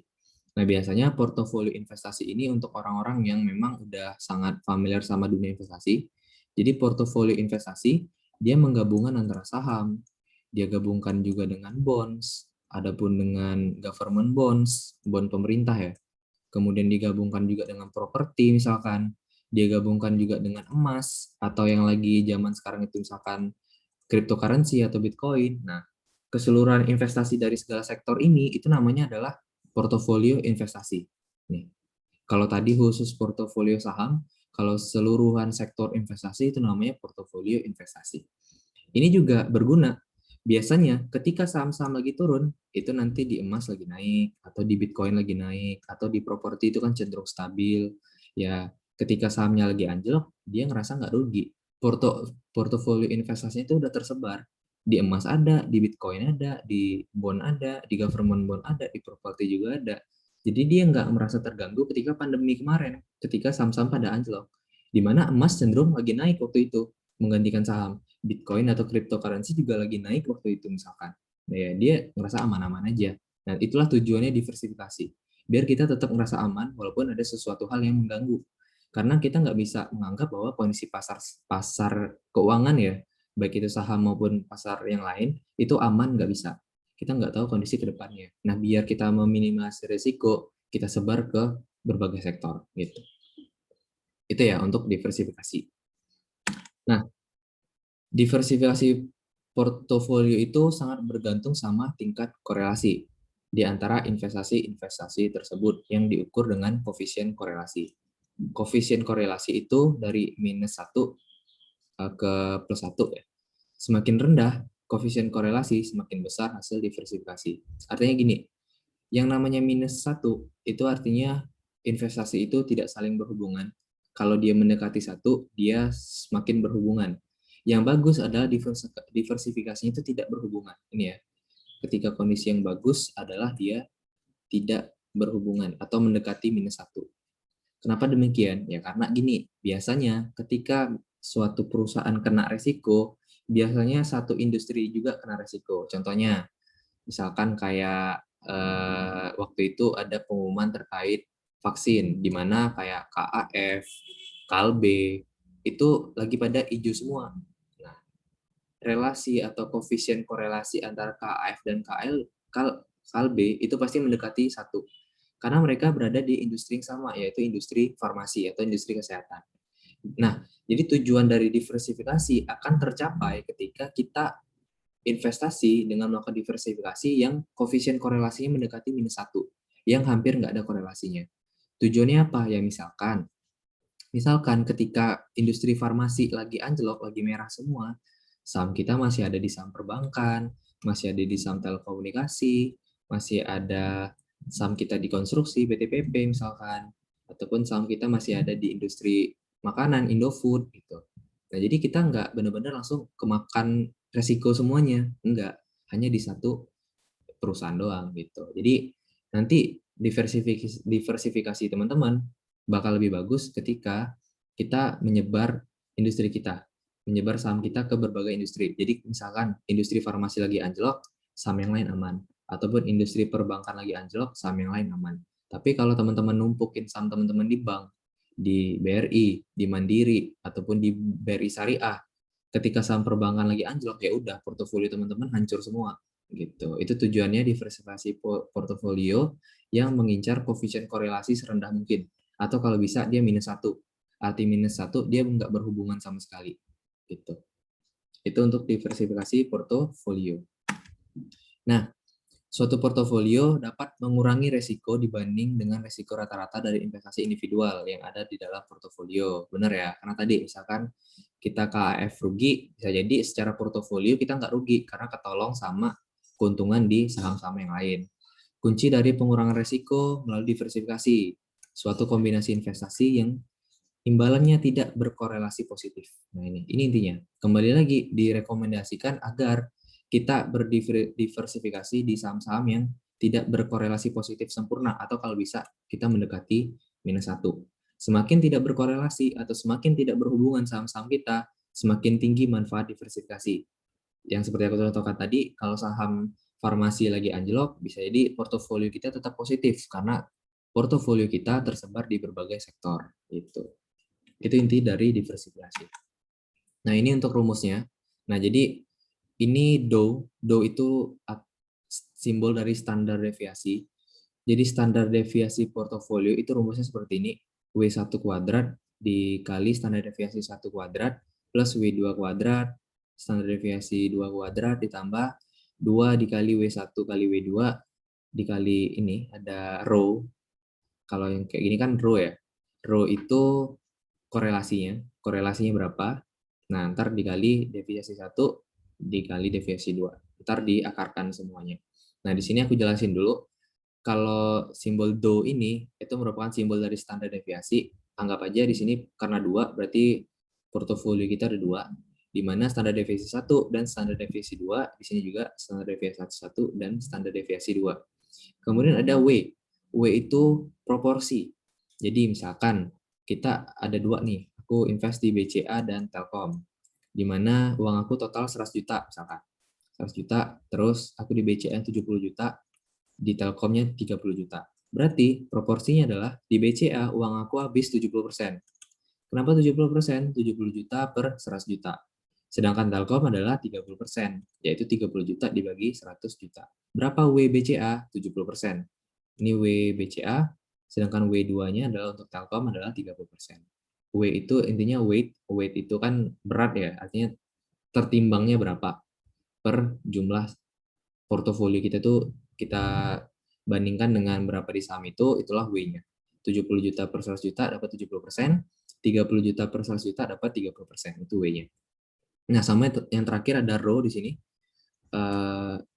Nah, biasanya portofolio investasi ini untuk orang-orang yang memang udah sangat familiar sama dunia investasi. Jadi portofolio investasi, dia menggabungkan antara saham, dia gabungkan juga dengan bonds, adapun dengan government bonds, bond pemerintah ya. Kemudian digabungkan juga dengan properti misalkan, dia gabungkan juga dengan emas, atau yang lagi zaman sekarang itu misalkan cryptocurrency atau Bitcoin. Nah, keseluruhan investasi dari segala sektor ini itu namanya adalah portofolio investasi. Nih, kalau tadi khusus portofolio saham, kalau seluruhan sektor investasi itu namanya portofolio investasi. Ini juga berguna. Biasanya ketika saham-saham lagi turun, itu nanti di emas lagi naik, atau di Bitcoin lagi naik, atau di properti itu kan cenderung stabil. Ya, ketika sahamnya lagi anjlok, dia ngerasa nggak rugi. Portofolio investasinya itu udah tersebar. Di emas ada, di Bitcoin ada, di bond ada, di government bond ada, di properti juga ada. Jadi dia nggak merasa terganggu ketika pandemi kemarin, ketika saham-saham pada anjlok. Di mana emas cenderung lagi naik waktu itu, menggantikan saham. Bitcoin atau cryptocurrency juga lagi naik waktu itu misalkan. Nah, ya, dia ngerasa aman-aman aja. Dan itulah tujuannya diversifikasi. Biar kita tetap ngerasa aman walaupun ada sesuatu hal yang mengganggu. Karena kita nggak bisa menganggap bahwa kondisi pasar pasar keuangan ya, baik itu saham maupun pasar yang lain, itu aman nggak bisa. Kita nggak tahu kondisi ke depannya. Nah, biar kita meminimalisir risiko, kita sebar ke berbagai sektor gitu. Itu ya untuk diversifikasi. Nah, diversifikasi portofolio itu sangat bergantung sama tingkat korelasi di antara investasi-investasi tersebut yang diukur dengan koefisien korelasi. Koefisien korelasi itu dari -1 ke +1 ya. Semakin rendah koefisien korelasi, semakin besar hasil diversifikasi. Artinya gini, yang namanya -1 itu artinya investasi itu tidak saling berhubungan. Kalau dia mendekati 1, dia semakin berhubungan. Yang bagus adalah diversifikasinya itu tidak berhubungan. Ini ya, ketika kondisi yang bagus adalah dia tidak berhubungan atau mendekati -1. Kenapa demikian? Ya karena gini, biasanya ketika suatu perusahaan kena resiko, biasanya satu industri juga kena resiko. Contohnya, misalkan kayak waktu itu ada pengumuman terkait vaksin, di mana kayak KAF, Kalbe, itu lagi pada hijau semua. Nah, relasi atau koefisien korelasi antara KAF dan bakal B itu pasti mendekati 1. Karena mereka berada di industri yang sama, yaitu industri farmasi atau industri kesehatan. Nah, jadi tujuan dari diversifikasi akan tercapai ketika kita investasi dengan melakukan diversifikasi yang koefisien korelasinya mendekati -1, yang hampir nggak ada korelasinya. Tujuannya apa? Ya misalkan ketika industri farmasi lagi anjlok, lagi merah semua, saham kita masih ada di saham perbankan, masih ada di saham telekomunikasi, masih ada saham kita di konstruksi, BTPP misalkan, ataupun saham kita masih ada di industri makanan, Indofood gitu. Nah, jadi kita nggak benar-benar langsung kemakan resiko semuanya, enggak, hanya di satu perusahaan doang gitu. Jadi nanti diversifikasi teman-teman bakal lebih bagus ketika kita menyebar industri kita, menyebar saham kita ke berbagai industri. Jadi misalkan industri farmasi lagi anjlok, saham yang lain aman. Ataupun industri perbankan lagi anjlok, saham yang lain aman. Tapi kalau teman-teman numpukin saham teman-teman di bank, di BRI, di Mandiri, ataupun di BRI Syariah, ketika saham perbankan lagi anjlok, ya udah portofolio teman-teman hancur semua gitu. Itu tujuannya diversifikasi portofolio yang mengincar koefisien korelasi serendah mungkin. Atau kalau bisa dia -1. Arti -1 dia nggak berhubungan sama sekali. Gitu. Itu untuk diversifikasi portofolio. Nah, suatu portofolio dapat mengurangi resiko dibanding dengan resiko rata-rata dari investasi individual yang ada di dalam portofolio. Benar ya? Karena tadi misalkan kita KAF rugi, bisa jadi secara portofolio kita nggak rugi karena ketolong sama keuntungan di saham-saham yang lain. Kunci dari pengurangan resiko melalui diversifikasi, suatu kombinasi investasi yang imbalannya tidak berkorelasi positif. Nah, ini intinya. Kembali lagi direkomendasikan agar kita berdiversifikasi di saham-saham yang tidak berkorelasi positif sempurna atau kalau bisa kita mendekati -1. Semakin tidak berkorelasi atau semakin tidak berhubungan saham-saham kita, semakin tinggi manfaat diversifikasi. Yang seperti aku contohkan tadi, kalau saham farmasi lagi anjlok, bisa jadi portofolio kita tetap positif karena portofolio kita tersebar di berbagai sektor. Itu inti dari diversifikasi. Nah, ini untuk rumusnya. Nah, jadi ini Dow. Dow itu simbol dari standar deviasi. Jadi standar deviasi portofolio itu rumusnya seperti ini. W1 kuadrat dikali standar deviasi 1 kuadrat plus W2 kuadrat, standar deviasi 2 kuadrat ditambah 2 dikali W1 kali W2 dikali ini ada row. Kalau yang kayak gini kan row ya. Row itu korelasinya berapa. Nah, ntar dikali deviasi 1 dikali deviasi 2. Ntar diakarkan semuanya. Nah, di sini aku jelasin dulu. Kalau simbol DO ini itu merupakan simbol dari standar deviasi. Anggap aja di sini karena 2 berarti portofolio kita ada 2, di mana standar deviasi 1 dan standar deviasi 2, di sini juga standar deviasi 1 dan standar deviasi 2. Kemudian ada W. W itu proporsi. Jadi misalkan kita ada 2 nih, aku invest di BCA dan Telkom, di mana uang aku total 100 juta misalkan. 100 juta, terus aku di BCA 70 juta, di Telkomnya 30 juta. Berarti proporsinya adalah di BCA uang aku habis 70%. Kenapa 70%? 70 juta per 100 juta. Sedangkan Telkom adalah 30%, yaitu 30 juta dibagi 100 juta. Berapa WBCA? 70%. Ini WBCA, sedangkan W2-nya adalah untuk Telkom adalah 30%. W itu intinya weight itu kan berat ya, artinya tertimbangnya berapa per jumlah portofolio kita tuh kita bandingkan dengan berapa di saham itu, itulah W-nya. 70 juta per 100 juta dapat 70%, 30 juta per 100 juta dapat 30%, itu W-nya. Nah, sama yang terakhir ada row di sini.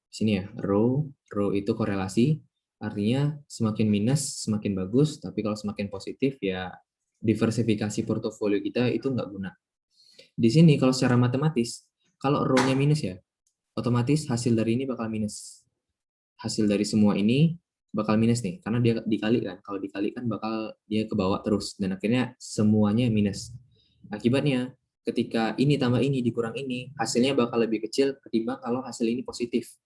Sini ya, row itu korelasi, artinya semakin minus semakin bagus, tapi kalau semakin positif ya diversifikasi portofolio kita itu nggak guna. Di sini kalau secara matematis, kalau row-nya minus ya, otomatis hasil dari ini bakal minus. Hasil dari semua ini bakal minus nih, karena dia dikali kan. Kalau dikali kan bakal dia ke bawah terus, dan akhirnya semuanya minus. Akibatnya, ketika ini tambah ini dikurang ini, hasilnya bakal lebih kecil ketimbang kalau hasil ini positif.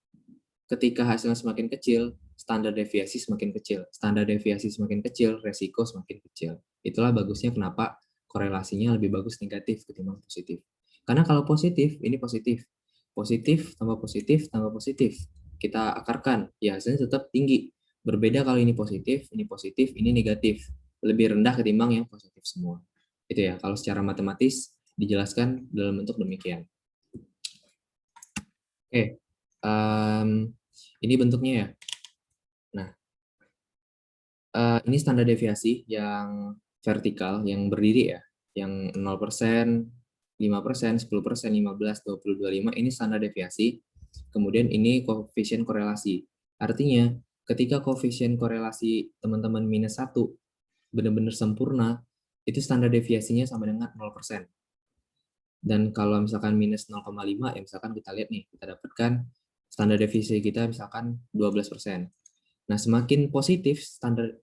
Ketika hasilnya semakin kecil, standar deviasi semakin kecil. Standar deviasi semakin kecil, resiko semakin kecil. Itulah bagusnya kenapa korelasinya lebih bagus negatif ketimbang positif. Karena kalau positif, ini positif. Positif, tambah positif, tambah positif. kita akarkan, ya hasilnya tetap tinggi. Berbeda kalau ini positif, ini negatif. Lebih rendah ketimbang yang positif semua. Itu ya, kalau secara matematis dijelaskan dalam bentuk demikian. Oke, ini bentuknya ya. Nah, ini standar deviasi yang vertikal, yang berdiri ya, yang 0%, 5%, 10%, 15, 20, 25, ini standar deviasi. Kemudian ini koefisien korelasi. Artinya, ketika koefisien korelasi teman-teman minus 1, benar-benar sempurna, itu standar deviasinya sama dengan 0%. Dan kalau misalkan minus 0,5, ya misalkan kita lihat nih, kita dapatkan standar deviasi kita misalkan 12%. Nah, semakin positif standar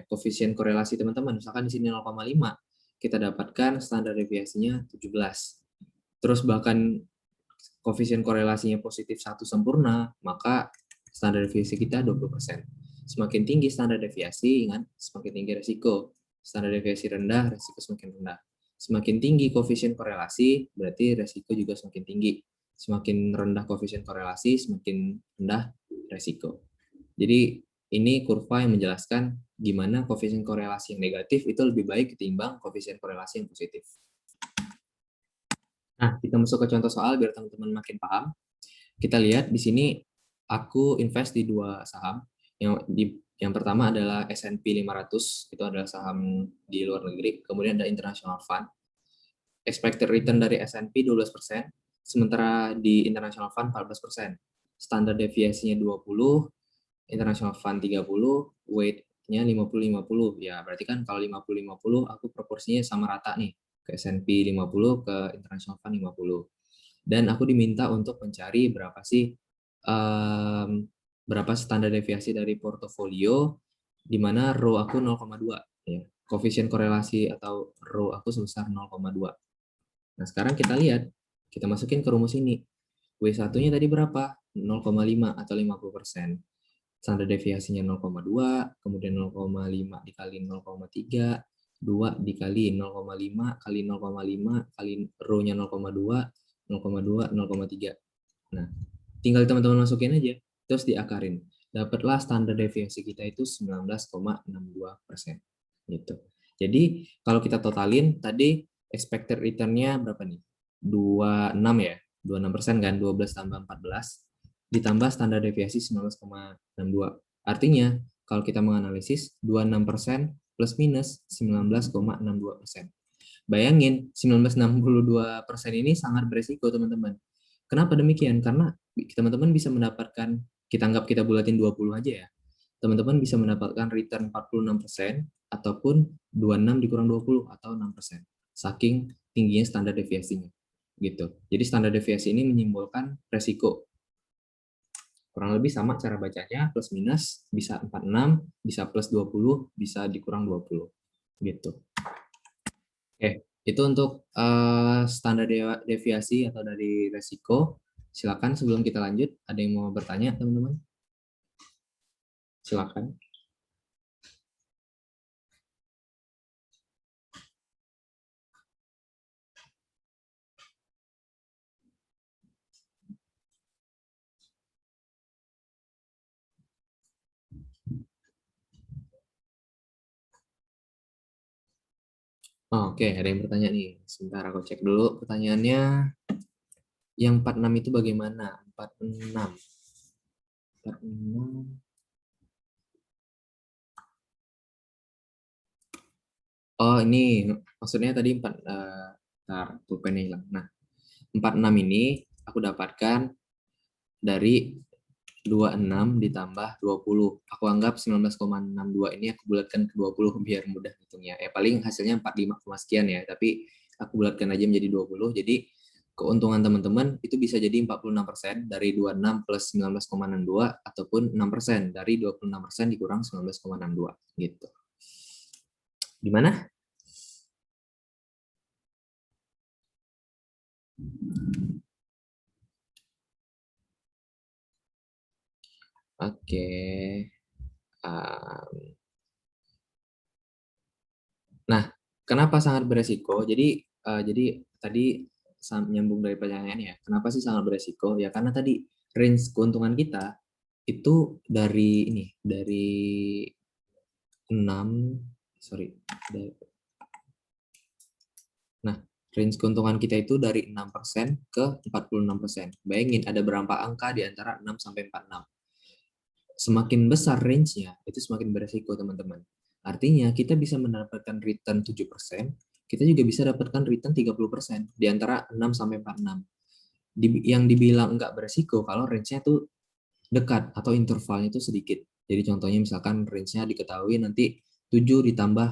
koefisien korelasi teman-teman, misalkan di sini 0,5, kita dapatkan standar deviasinya 17. Terus bahkan koefisien korelasinya positif 1 sempurna, maka standar deviasi kita 20%. Semakin tinggi standar deviasi, ingat, semakin tinggi resiko. Standar deviasi rendah, resiko semakin rendah. Semakin tinggi koefisien korelasi, berarti resiko juga semakin tinggi. Semakin rendah koefisien korelasi, semakin rendah resiko. Jadi ini kurva yang menjelaskan gimana koefisien korelasi yang negatif itu lebih baik ketimbang koefisien korelasi yang positif. Nah, kita masuk ke contoh soal biar teman-teman makin paham. Kita lihat di sini aku invest di 2 saham. Yang pertama adalah S&P 500, itu adalah saham di luar negeri. Kemudian ada International Fund. Expected return dari S&P 12%, sementara di International Fund 14%. Standar deviasinya 20, International Fund 30, weight-nya 50-50. Ya, berarti kan kalau 50-50 aku proporsinya sama rata nih, ke S&P 50 ke International Fund 50. Dan aku diminta untuk mencari berapa standar deviasi dari portofolio di mana row aku 0,2 ya. Koefisien korelasi atau row aku sebesar 0,2. Nah, sekarang kita lihat, kita masukin ke rumus ini. W1-nya tadi berapa? 0,5 atau 50%. Standar deviasinya 0,2, kemudian 0,5 dikali 0,3, 2 dikali 0,5 kali 0,5 kali row-nya 0,2, 0,2, 0,3. Nah, tinggal teman-teman masukin aja, terus diakarin. Dapatlah standar deviasi kita itu 19,62%. Gitu. Jadi, kalau kita totalin, tadi expected return-nya berapa nih? 26 ya? 26% kan? 12 tambah 14 ditambah standar deviasi 19,62. Artinya, kalau kita menganalisis 26% plus minus 19,62%. Bayangin, 19,62% ini sangat beresiko, teman-teman. Kenapa demikian? Karena teman-teman bisa mendapatkan, kita anggap kita bulatin 20 aja ya. Teman-teman bisa mendapatkan return 46% ataupun 26 dikurang 20 atau 6%. Saking tingginya standar deviasinya. Gitu. Jadi standar deviasi ini menyimbolkan resiko. Kurang lebih sama cara bacanya, plus minus, bisa 46, bisa plus 20, bisa dikurang 20. Gitu. Oke, itu untuk standar deviasi atau dari resiko. Silakan sebelum kita lanjut, ada yang mau bertanya, teman-teman? Silakan. Oh, oke, ada yang bertanya nih. Sebentar aku cek dulu pertanyaannya. Yang 46 itu bagaimana? 46. 46. Oh, ini maksudnya tadi 4 pulpennya hilang. Nah, 46 ini aku dapatkan dari 26 ditambah 20. Aku anggap 19,62 ini aku bulatkan ke 20 biar mudah hitungnya. Paling hasilnya 45, sekian ya, tapi aku bulatkan aja menjadi 20. Jadi keuntungan teman-teman itu bisa jadi 46% dari 26 plus 19,62 ataupun 6% dari 26% dikurang 19,62 gitu. Gimana? Oke. Nah, kenapa sangat beresiko? Jadi tadi nyambung dari pertanyaannya, kenapa sih sangat beresiko? Ya karena tadi range keuntungan kita itu dari ini, dari 6, sorry. Nah, range keuntungan kita itu dari 6% ke 46%. Bayangin ada berapa angka di antara 6 sampai 46. Semakin besar range-nya, itu semakin beresiko, teman-teman. Artinya, kita bisa mendapatkan return 7%, kita juga bisa dapatkan return 30% di antara 6 sampai 46. Yang dibilang enggak beresiko kalau range-nya tuh dekat atau intervalnya itu sedikit. Jadi contohnya misalkan range-nya diketahui nanti 7 ditambah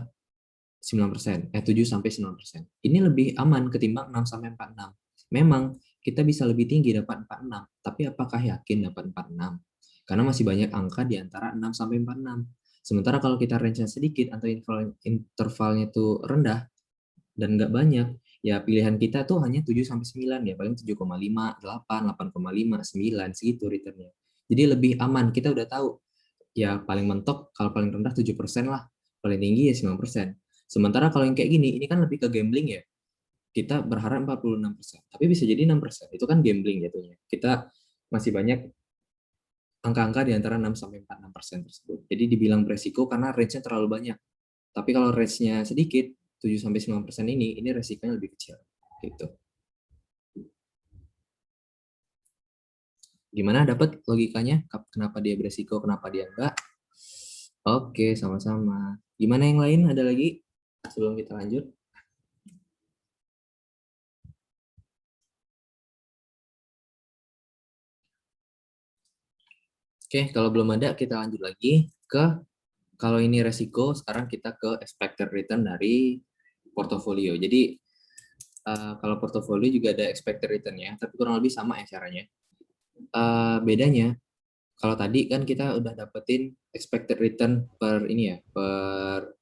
9%, 7 sampai 9%. Ini lebih aman ketimbang 6 sampai 46. Memang kita bisa lebih tinggi dapat 46, tapi apakah yakin dapat 46? Karena masih banyak angka di antara 6 sampai 46. Sementara kalau kita range-nya sedikit atau intervalnya itu rendah dan nggak banyak, ya pilihan kita tuh hanya 7 sampai 9 ya, paling 7,5, 8, 8,5, 9 segitu returnnya. Jadi lebih aman, kita udah tahu ya paling mentok kalau paling rendah 7% lah, paling tinggi ya 9%. Sementara kalau yang kayak gini, ini kan lebih ke gambling ya. Kita berharap 46%, tapi bisa jadi 6%. Itu kan gambling jatuhnya. Kita masih banyak angka-angka di antara 6 sampai 46% tersebut. Jadi dibilang beresiko karena range-nya terlalu banyak. Tapi kalau range-nya sedikit, 7 sampai 9% ini resikonya lebih kecil. Gitu. Gimana dapat logikanya? Kenapa dia beresiko, kenapa dia enggak? Oke, sama-sama. Gimana yang lain? Ada lagi sebelum kita lanjut? Oke, kalau belum ada kita lanjut lagi ke kalau ini resiko, sekarang kita ke expected return dari portofolio. Jadi kalau portofolio juga ada expected return-nya, tapi kurang lebih sama ya caranya. Bedanya, kalau tadi kan kita udah dapetin expected return per ini ya, per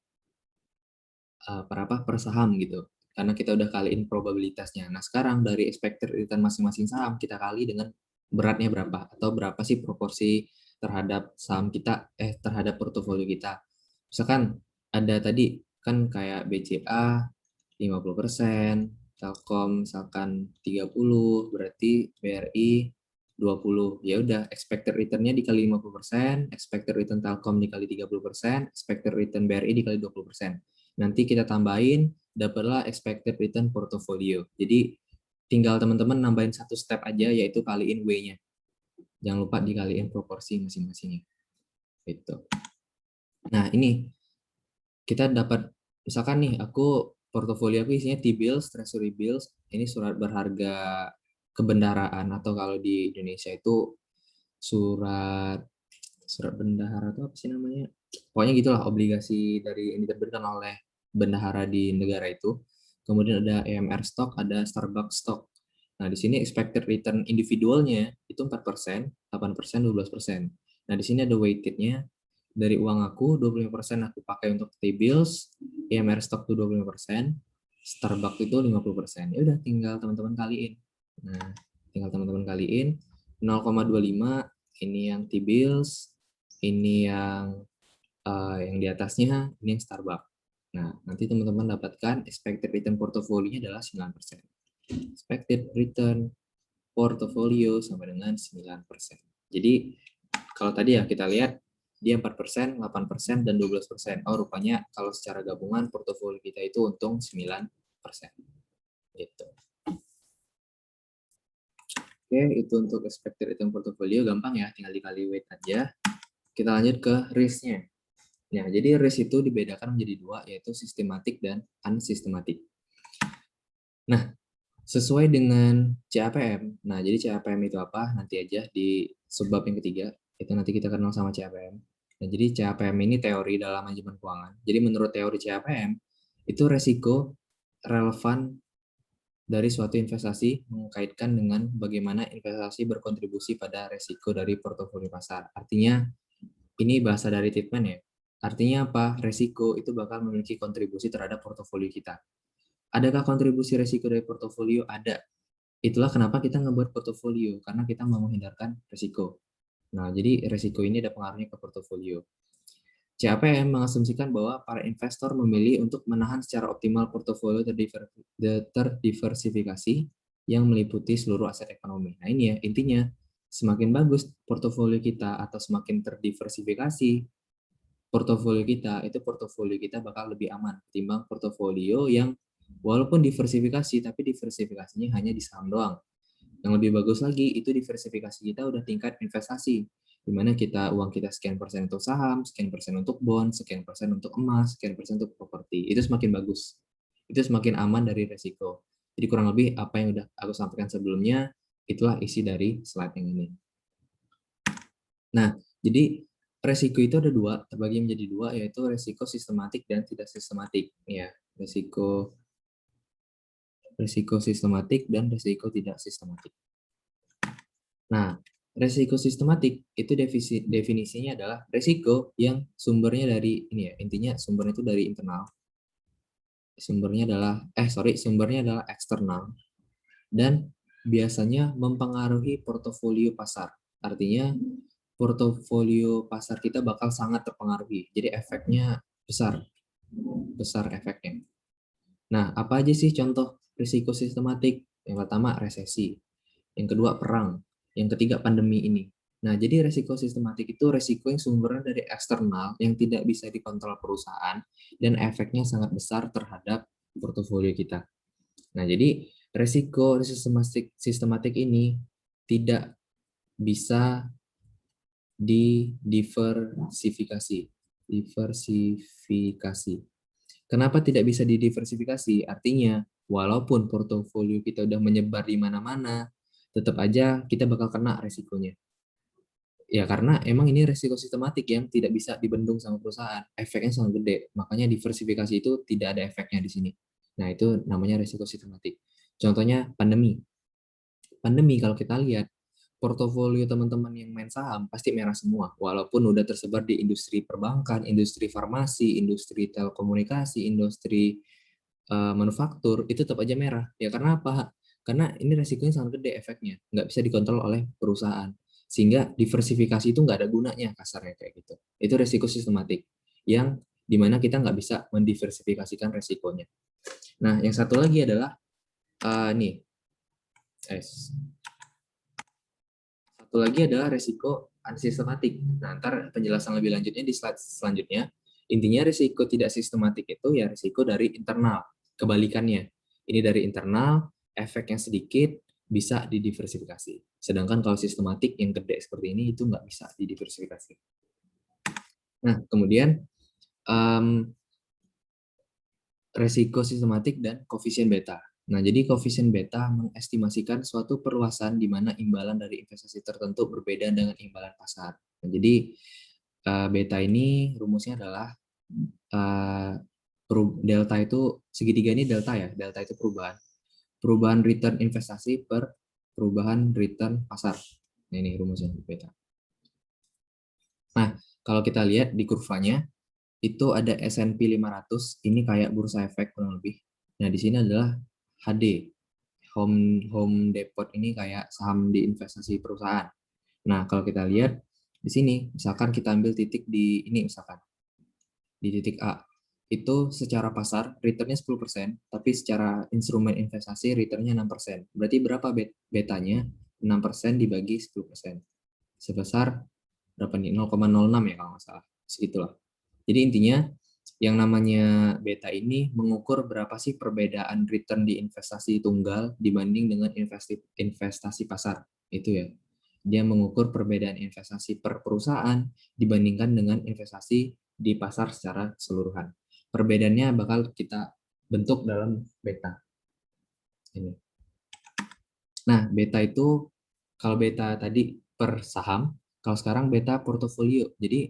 saham gitu. Karena kita udah kaliin probabilitasnya. Nah, sekarang dari expected return masing-masing saham kita kali dengan beratnya berapa atau berapa sih proporsi terhadap saham kita terhadap portofolio kita. Misalkan ada tadi kan kayak BCA 50%, Telkom misalkan 30, berarti BRI 20. Ya udah, expected return-nya dikali 50%, expected return Telkom dikali 30%, expected return BRI dikali 20%. Nanti kita tambahin, dapatlah expected return portfolio. Jadi tinggal teman-teman nambahin satu step aja, yaitu kaliin W-nya. Jangan lupa dikaliin proporsi masing-masingnya. Gitu. Nah, ini kita dapat, misalkan nih, portofolio aku isinya T-bills, treasury bills, ini surat berharga kebendaraan, atau kalau di Indonesia itu surat bendahara itu apa sih namanya? Pokoknya gitulah, obligasi dari yang diterbitkan oleh bendahara di negara itu. Kemudian ada EMR stock, ada Starbucks stock. Nah, di sini expected return individualnya itu 4%, 8%, 12%. Nah, di sini ada weighted-nya. Dari uang aku, 25% aku pakai untuk T-bills, EMR stock itu 25%, Starbucks itu 50%. Ya udah, tinggal teman-teman kaliin. Nah, tinggal teman-teman kaliin 0,25, ini yang T-bills, ini yang di atasnya, ini yang Starbucks. Nah, nanti teman-teman dapatkan expected return portofolionya adalah 9%. Expected return portofolio sama dengan 9%. Jadi, kalau tadi ya kita lihat, dia 4%, 8%, dan 12%. Oh, rupanya kalau secara gabungan portofolio kita itu untung 9%. Gitu. Oke, itu untuk expected return portofolio. Gampang ya, tinggal dikali weight aja. Kita lanjut ke risk-nya. Nah, jadi risk itu dibedakan menjadi dua, yaitu sistematik dan unsystematic. Nah, sesuai dengan CAPM. Nah, jadi CAPM itu apa? Nanti aja di subbab yang ketiga, itu nanti kita kenal sama CAPM. Nah, jadi CAPM ini teori dalam manajemen keuangan. Jadi menurut teori CAPM, itu resiko relevan dari suatu investasi mengkaitkan dengan bagaimana investasi berkontribusi pada resiko dari portofolio pasar. Artinya, ini bahasa dari Titman ya. Artinya apa? Resiko itu bakal memiliki kontribusi terhadap portofolio kita. Adakah kontribusi resiko dari portofolio? Ada. Itulah kenapa kita ngebuat portofolio, karena kita mau menghindarkan resiko. Nah, jadi resiko ini ada pengaruhnya ke portofolio. CAPM mengasumsikan bahwa para investor memilih untuk menahan secara optimal portofolio terdiversifikasi yang meliputi seluruh aset ekonomi. Nah, ini ya, intinya semakin bagus portofolio kita atau semakin terdiversifikasi portofolio kita, itu portofolio kita bakal lebih aman ketimbang portofolio yang walaupun diversifikasi, tapi diversifikasinya hanya di saham doang. Yang lebih bagus lagi, itu diversifikasi kita udah tingkat investasi, di mana uang kita sekian persen untuk saham, sekian persen untuk bond, sekian persen untuk emas, sekian persen untuk properti. Itu semakin bagus. Itu semakin aman dari resiko. Jadi kurang lebih apa yang udah aku sampaikan sebelumnya, itulah isi dari slide yang ini. Nah, jadi resiko itu ada dua, terbagi menjadi dua, yaitu resiko sistematik dan tidak sistematik. Ya, resiko sistematik dan resiko tidak sistematik. Nah, resiko sistematik itu definisinya adalah resiko yang sumbernya dari ini ya, intinya sumbernya itu dari internal. Sumbernya adalah eksternal dan biasanya mempengaruhi portofolio pasar. Artinya portofolio pasar kita bakal sangat terpengaruhi. Jadi efeknya besar efeknya. Nah, apa aja sih contoh risiko sistematik? Yang pertama resesi, yang kedua perang, yang ketiga pandemi ini. Nah, jadi resiko sistematik itu resiko yang sumbernya dari eksternal yang tidak bisa dikontrol perusahaan dan efeknya sangat besar terhadap portofolio kita. Nah, jadi resiko sistematik ini tidak bisa didiversifikasi. Kenapa tidak bisa didiversifikasi? Artinya, walaupun portofolio kita udah menyebar di mana-mana, tetap aja kita bakal kena resikonya. Ya, karena emang ini resiko sistematik yang tidak bisa dibendung sama perusahaan. Efeknya sangat gede. Makanya diversifikasi itu tidak ada efeknya di sini. Nah, itu namanya resiko sistematik. Contohnya pandemi. Pandemi kalau kita lihat, portofolio teman-teman yang main saham pasti merah semua. Walaupun udah tersebar di industri perbankan, industri farmasi, industri telekomunikasi, industri manufaktur, itu tetap aja merah. Ya karena apa? Karena ini resikonya sangat gede efeknya. Nggak bisa dikontrol oleh perusahaan. Sehingga diversifikasi itu nggak ada gunanya kasarnya kayak gitu. Itu resiko sistematik. Yang dimana kita nggak bisa mendiversifikasikan resikonya. Nah, yang satu lagi adalah nih, satu lagi adalah resiko unsistematik. Nah, ntar penjelasan lebih lanjutnya di slide selanjutnya. Intinya resiko tidak sistematik itu ya resiko dari internal. Kebalikannya, ini dari internal, efek yang sedikit bisa didiversifikasi. Sedangkan kalau sistematik yang gede seperti ini itu nggak bisa didiversifikasi. Nah, kemudian resiko sistematik dan koefisien beta. Nah, jadi koefisien beta mengestimasikan suatu perluasan di mana imbalan dari investasi tertentu berbeda dengan imbalan pasar. Nah, jadi beta ini rumusnya adalah delta itu segitiga ini delta ya, delta itu perubahan return investasi per perubahan return pasar. Nah, ini rumusnya beta. Nah, kalau kita lihat di kurvanya itu ada S&P 500, ini kayak bursa efek kurang lebih. Nah, di sini adalah HD, Home Depot ini kayak saham di investasi perusahaan. Nah, kalau kita lihat di sini, misalkan kita ambil titik di ini misalkan, di titik A, itu secara pasar returnnya 10%, tapi secara instrumen investasi returnnya 6%. Berarti berapa betanya? 6% dibagi 10%. Sebesar berapa nih? 0,06 ya kalau nggak salah. Segitulah. Jadi intinya yang namanya beta ini mengukur berapa sih perbedaan return di investasi tunggal dibanding dengan investasi pasar. Itu ya. Dia mengukur perbedaan investasi per perusahaan dibandingkan dengan investasi di pasar secara keseluruhan. Perbedaannya bakal kita bentuk dalam beta. Ini. Nah, beta itu kalau beta tadi per saham, kalau sekarang beta portofolio. Jadi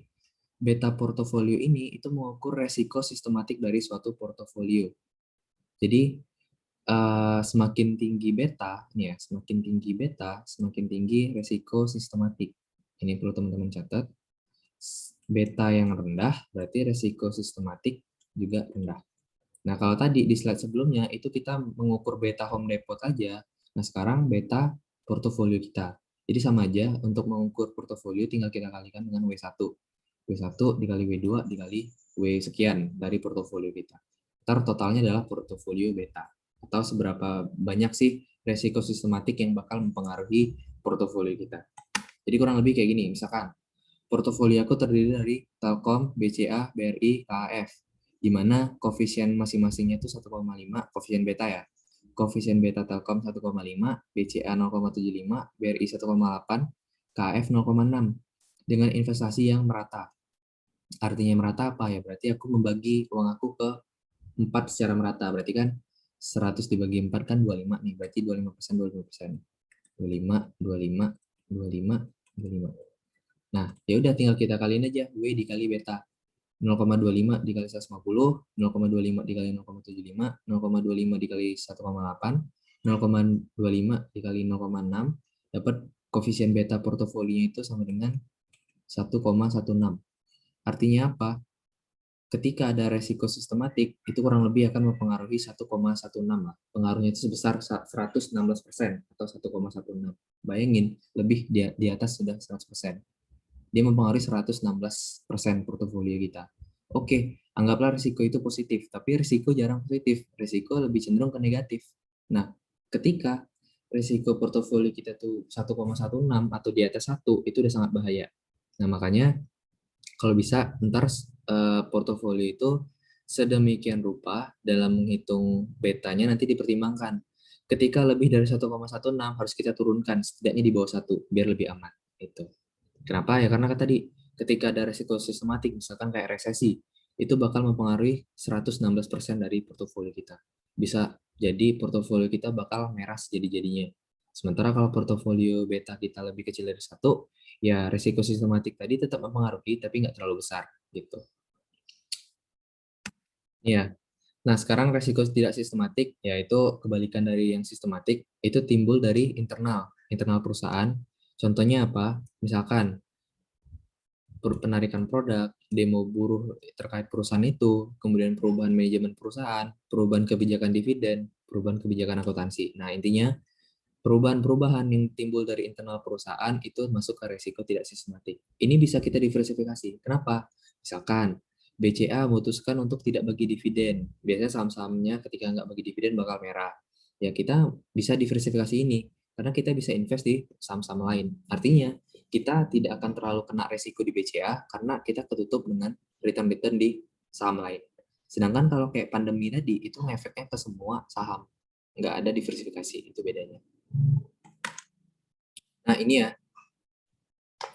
beta portofolio ini itu mengukur resiko sistematik dari suatu portofolio. Jadi semakin tinggi beta, nih ya, semakin tinggi beta, semakin tinggi resiko sistematik. Ini perlu teman-teman catat. Beta yang rendah berarti resiko sistematik juga rendah. Nah, kalau tadi di slide sebelumnya itu kita mengukur beta Home Depot aja. Nah, sekarang beta portofolio kita. Jadi sama aja untuk mengukur portofolio tinggal kita kalikan dengan W1. W1 dikali W2 dikali W sekian dari portofolio kita. Ntar totalnya adalah portofolio beta. Atau seberapa banyak sih resiko sistematik yang bakal mempengaruhi portofolio kita. Jadi kurang lebih kayak gini, misalkan portofolio aku terdiri dari Telkom, BCA, BRI, KAF, di mana koefisien masing-masingnya itu 1,5, koefisien beta ya. Koefisien beta Telkom 1,5, BCA 0,75, BRI 1,8, KAF 0,6 dengan investasi yang merata. Artinya merata apa ya? Berarti aku membagi uang aku ke 4 secara merata. Berarti kan 100 dibagi 4 kan 25 nih. Berarti 25%, 25%. 25, 25, 25, 25. Nah, ya udah tinggal kita kaliin aja W dikali beta. 0,25 dikali 150, 0,25 dikali 0,75, 0,25 dikali 1,8, 0,25 dikali 0,6, dapat koefisien beta portofolionya itu sama dengan 1,16. Artinya apa? Ketika ada resiko sistematik, itu kurang lebih akan mempengaruhi 1,16 lah. Pengaruhnya itu sebesar 116% atau 1,16. Bayangin, lebih di atas sudah 100%. Dia mempengaruhi 116% portofolio kita. Oke, anggaplah risiko itu positif, tapi risiko jarang positif. Risiko lebih cenderung ke negatif. Nah, ketika risiko portofolio kita tuh 1,16 atau di atas 1, itu udah sangat bahaya. Nah, makanya kalau bisa ntar portofolio itu sedemikian rupa dalam menghitung betanya nanti dipertimbangkan. Ketika lebih dari 1,16 harus kita turunkan setidaknya di bawah 1 biar lebih aman. Itu. Kenapa? Ya karena tadi ketika ada resiko sistematik misalkan kayak resesi itu bakal mempengaruhi 116% dari portofolio kita. Bisa jadi portofolio kita bakal merah jadi-jadinya. Sementara kalau portofolio beta kita lebih kecil dari 1, ya resiko sistematik tadi tetap mempengaruhi tapi nggak terlalu besar gitu. Ya. Nah, sekarang resiko tidak sistematik yaitu kebalikan dari yang sistematik itu timbul dari internal perusahaan. Contohnya apa? Misalkan penarikan produk, demo buruh terkait perusahaan itu, kemudian perubahan manajemen perusahaan, perubahan kebijakan dividen, perubahan kebijakan akuntansi. Nah, intinya perubahan-perubahan yang timbul dari internal perusahaan itu masuk ke risiko tidak sistematik. Ini bisa kita diversifikasi. Kenapa? Misalkan BCA memutuskan untuk tidak bagi dividen. Biasanya saham-sahamnya ketika nggak bagi dividen bakal merah. Ya kita bisa diversifikasi ini karena kita bisa invest di saham-saham lain. Artinya kita tidak akan terlalu kena resiko di BCA karena kita ketutup dengan return-return di saham lain. Sedangkan kalau kayak pandemi tadi itu ngefeknya ke semua saham. Nggak ada diversifikasi, itu bedanya. Nah ini ya,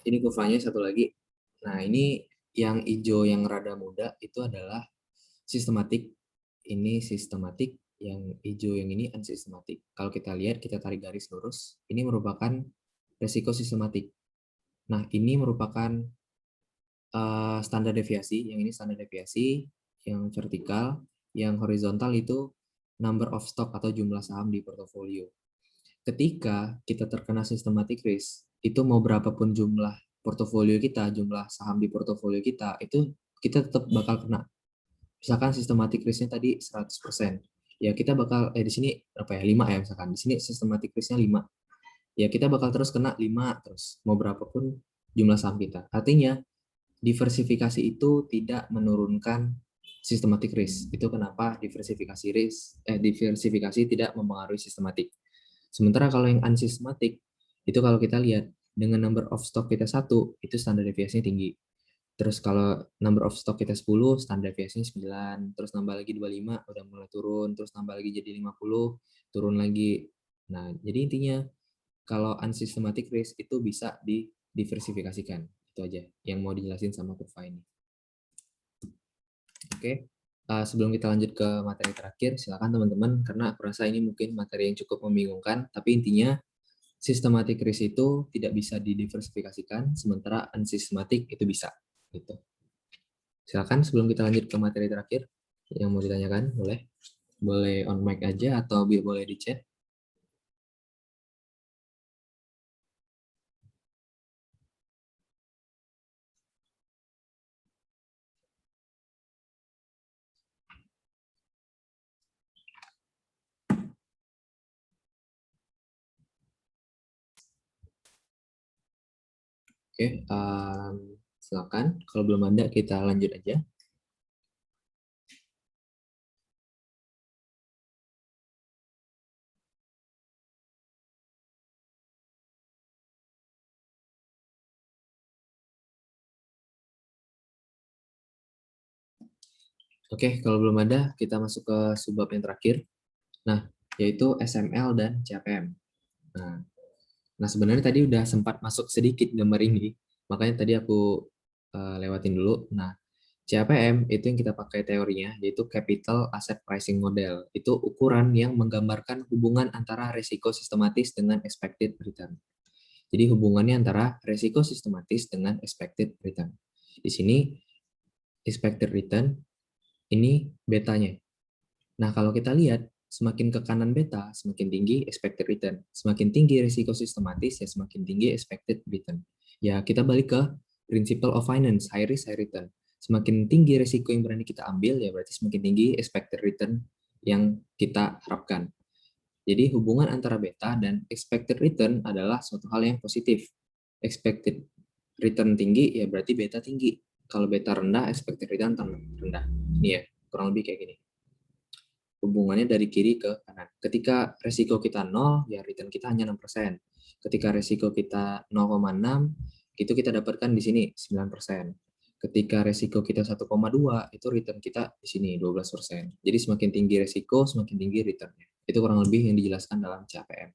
ini kurvanya satu lagi. Nah ini yang hijau yang rada muda itu adalah sistematik. Ini sistematik, yang hijau yang ini unsistematik. Kalau kita lihat, kita tarik garis lurus, ini merupakan resiko sistematik. Nah ini merupakan standar deviasi, yang ini standar deviasi, yang vertikal, yang horizontal itu number of stock atau jumlah saham di portofolio. Ketika kita terkena systematic risk, itu mau berapapun jumlah portofolio kita, jumlah saham di portofolio kita, itu kita tetap bakal kena. Misalkan systematic risk-nya tadi 100%. Ya kita bakal, di sini apa ya, 5 ya misalkan. Di sini systematic risk-nya 5. Ya kita bakal terus kena 5 terus, mau berapapun jumlah saham kita. Artinya, diversifikasi itu tidak menurunkan systematic risk. Itu kenapa diversifikasi tidak mempengaruhi sistematik. Sementara kalau yang unsystematic, itu kalau kita lihat dengan number of stock kita 1, itu standar deviasinya tinggi. Terus kalau number of stock kita 10, standar deviasinya 9. Terus nambah lagi 25, udah mulai turun. Terus nambah lagi jadi 50, turun lagi. Nah, jadi intinya kalau unsystematic risk itu bisa didiversifikasikan. Itu aja yang mau dijelasin sama kurva ini. Oke. Sebelum kita lanjut ke materi terakhir, silakan teman-teman, karena aku rasa ini mungkin materi yang cukup membingungkan, tapi intinya systematic risk itu tidak bisa didiversifikasikan, sementara unsystematic itu bisa. Gitu. Silakan sebelum kita lanjut ke materi terakhir, yang mau ditanyakan, boleh. Boleh on mic aja atau boleh di chat. Oke, silakan. Kalau belum ada, kita lanjut aja. Oke, kalau belum ada, kita masuk ke subbab yang terakhir. Nah, yaitu SML dan CAPM. Nah, sebenarnya tadi udah sempat masuk sedikit gambar ini, makanya tadi aku lewatin dulu. Nah, CAPM itu yang kita pakai teorinya, yaitu Capital Asset Pricing Model. Itu ukuran yang menggambarkan hubungan antara risiko sistematis dengan expected return. Jadi hubungannya antara risiko sistematis dengan expected return. Di sini expected return ini betanya. Nah, kalau kita lihat semakin ke kanan beta, semakin tinggi expected return. Semakin tinggi risiko sistematis, ya semakin tinggi expected return. Ya, kita balik ke principle of finance, high risk, high return. Semakin tinggi risiko yang berani kita ambil, ya berarti semakin tinggi expected return yang kita harapkan. Jadi hubungan antara beta dan expected return adalah suatu hal yang positif. Expected return tinggi, ya berarti beta tinggi. Kalau beta rendah, expected return rendah. Ini ya, kurang lebih kayak gini. Hubungannya dari kiri ke kanan. Ketika resiko kita 0, ya return kita hanya 6%. Ketika resiko kita 0,6, itu kita dapatkan di sini 9%. Ketika resiko kita 1,2, itu return kita di sini 12%. Jadi semakin tinggi resiko, semakin tinggi returnnya. Itu kurang lebih yang dijelaskan dalam CAPM.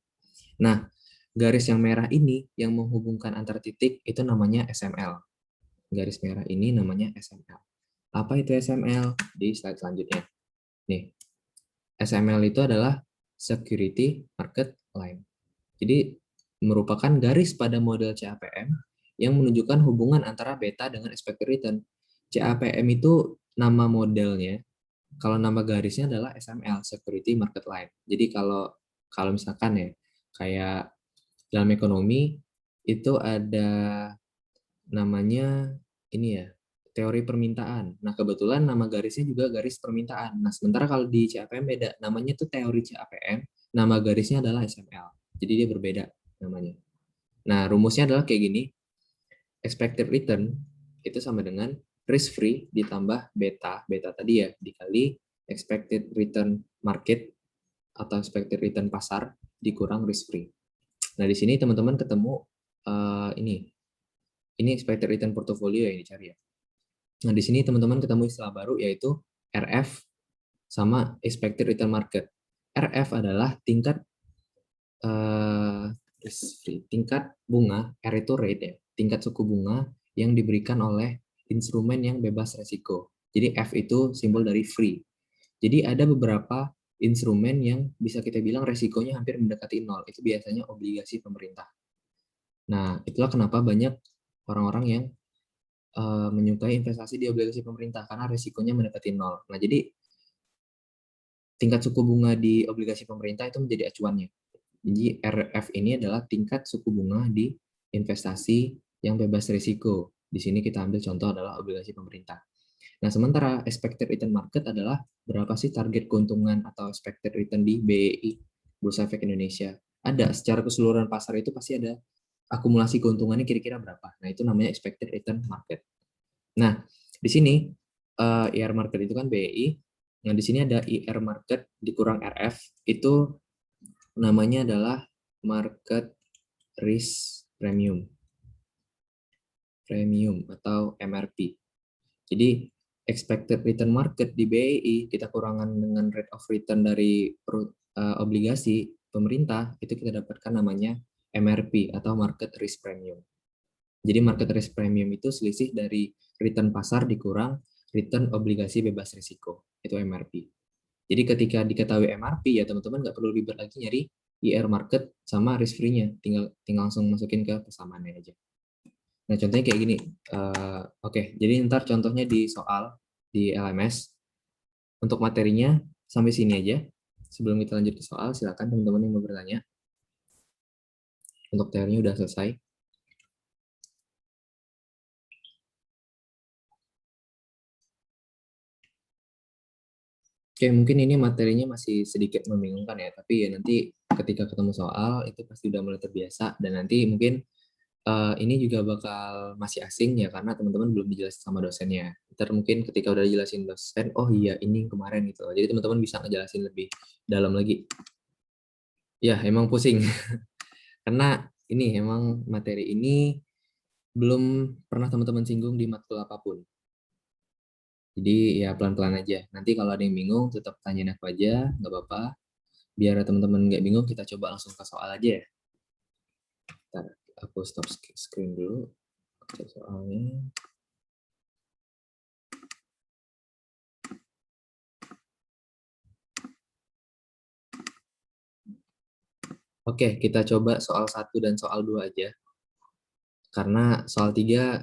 Nah, garis yang merah ini yang menghubungkan antar titik itu namanya SML. Garis merah ini namanya SML. Apa itu SML? Di slide selanjutnya. Nih, SML itu adalah Security Market Line. Jadi merupakan garis pada model CAPM yang menunjukkan hubungan antara beta dengan expected return. CAPM itu nama modelnya, kalau nama garisnya adalah SML, Security Market Line. Jadi kalau kalau misalkan ya, kayak dalam ekonomi itu ada namanya ini ya, teori permintaan. Nah, kebetulan nama garisnya juga garis permintaan. Nah, sementara kalau di CAPM beda, namanya tuh teori CAPM, nama garisnya adalah SML. Jadi dia berbeda namanya. Nah, rumusnya adalah kayak gini. Expected return itu sama dengan risk free ditambah beta, beta tadi ya, dikali expected return market atau expected return pasar dikurang risk free. Nah, di sini teman-teman ketemu ini expected return portfolio yang dicari ya. Nah, di sini teman-teman ketemu istilah baru yaitu RF sama expected return market. RF adalah tingkat tingkat bunga, R itu rate ya, tingkat suku bunga yang diberikan oleh instrumen yang bebas resiko. Jadi F itu simbol dari free. Jadi ada beberapa instrumen yang bisa kita bilang resikonya hampir mendekati nol. Itu biasanya obligasi pemerintah. Nah, itulah kenapa banyak orang-orang yang menyukai investasi di obligasi pemerintah karena risikonya mendekati nol. Nah, jadi tingkat suku bunga di obligasi pemerintah itu menjadi acuannya. Jadi RF ini adalah tingkat suku bunga di investasi yang bebas risiko. Di sini kita ambil contoh adalah obligasi pemerintah. Nah, sementara expected return market adalah berapa sih target keuntungan atau expected return di BEI, Bursa Efek Indonesia. Ada, secara keseluruhan pasar itu pasti ada akumulasi keuntungannya kira-kira berapa. Nah, itu namanya expected return market. Nah, di sini IR market itu kan BEI. Nah, di sini ada IR market dikurang RF, itu namanya adalah market risk premium. Premium atau MRP. Jadi expected return market di BEI kita kurangan dengan rate of return dari obligasi pemerintah, itu kita dapatkan namanya MRP atau market risk premium. Jadi market risk premium itu selisih dari return pasar dikurang return obligasi bebas risiko, itu MRP. Jadi ketika diketahui MRP ya teman-teman nggak perlu ribet lagi nyari IR market sama risk free-nya, tinggal langsung masukin ke persamaannya aja. Nah, contohnya kayak gini. Oke, jadi ntar contohnya di soal di LMS. Untuk materinya sampai sini aja. Sebelum kita lanjut ke soal, silakan teman-teman yang mau bertanya. Untuk teorinya udah selesai. Oke, mungkin ini materinya masih sedikit membingungkan ya, tapi ya nanti ketika ketemu soal itu pasti udah mulai terbiasa dan nanti mungkin ini juga bakal masih asing ya karena teman-teman belum dijelasin sama dosennya. Ntar mungkin ketika udah dijelasin dosen, oh iya ini kemarin gitu. Jadi teman-teman bisa ngejelasin lebih dalam lagi. Ya, emang pusing. Karena ini emang materi ini belum pernah teman-teman singgung di matkul apapun. Jadi ya pelan-pelan aja. Nanti kalau ada yang bingung, tetap tanyain aku aja, nggak apa-apa. Biar teman-teman nggak bingung, kita coba langsung ke soal aja ya. Bentar, aku stop screen dulu. Cek soalnya. Oke, kita coba soal 1 dan soal 2 aja. Karena soal 3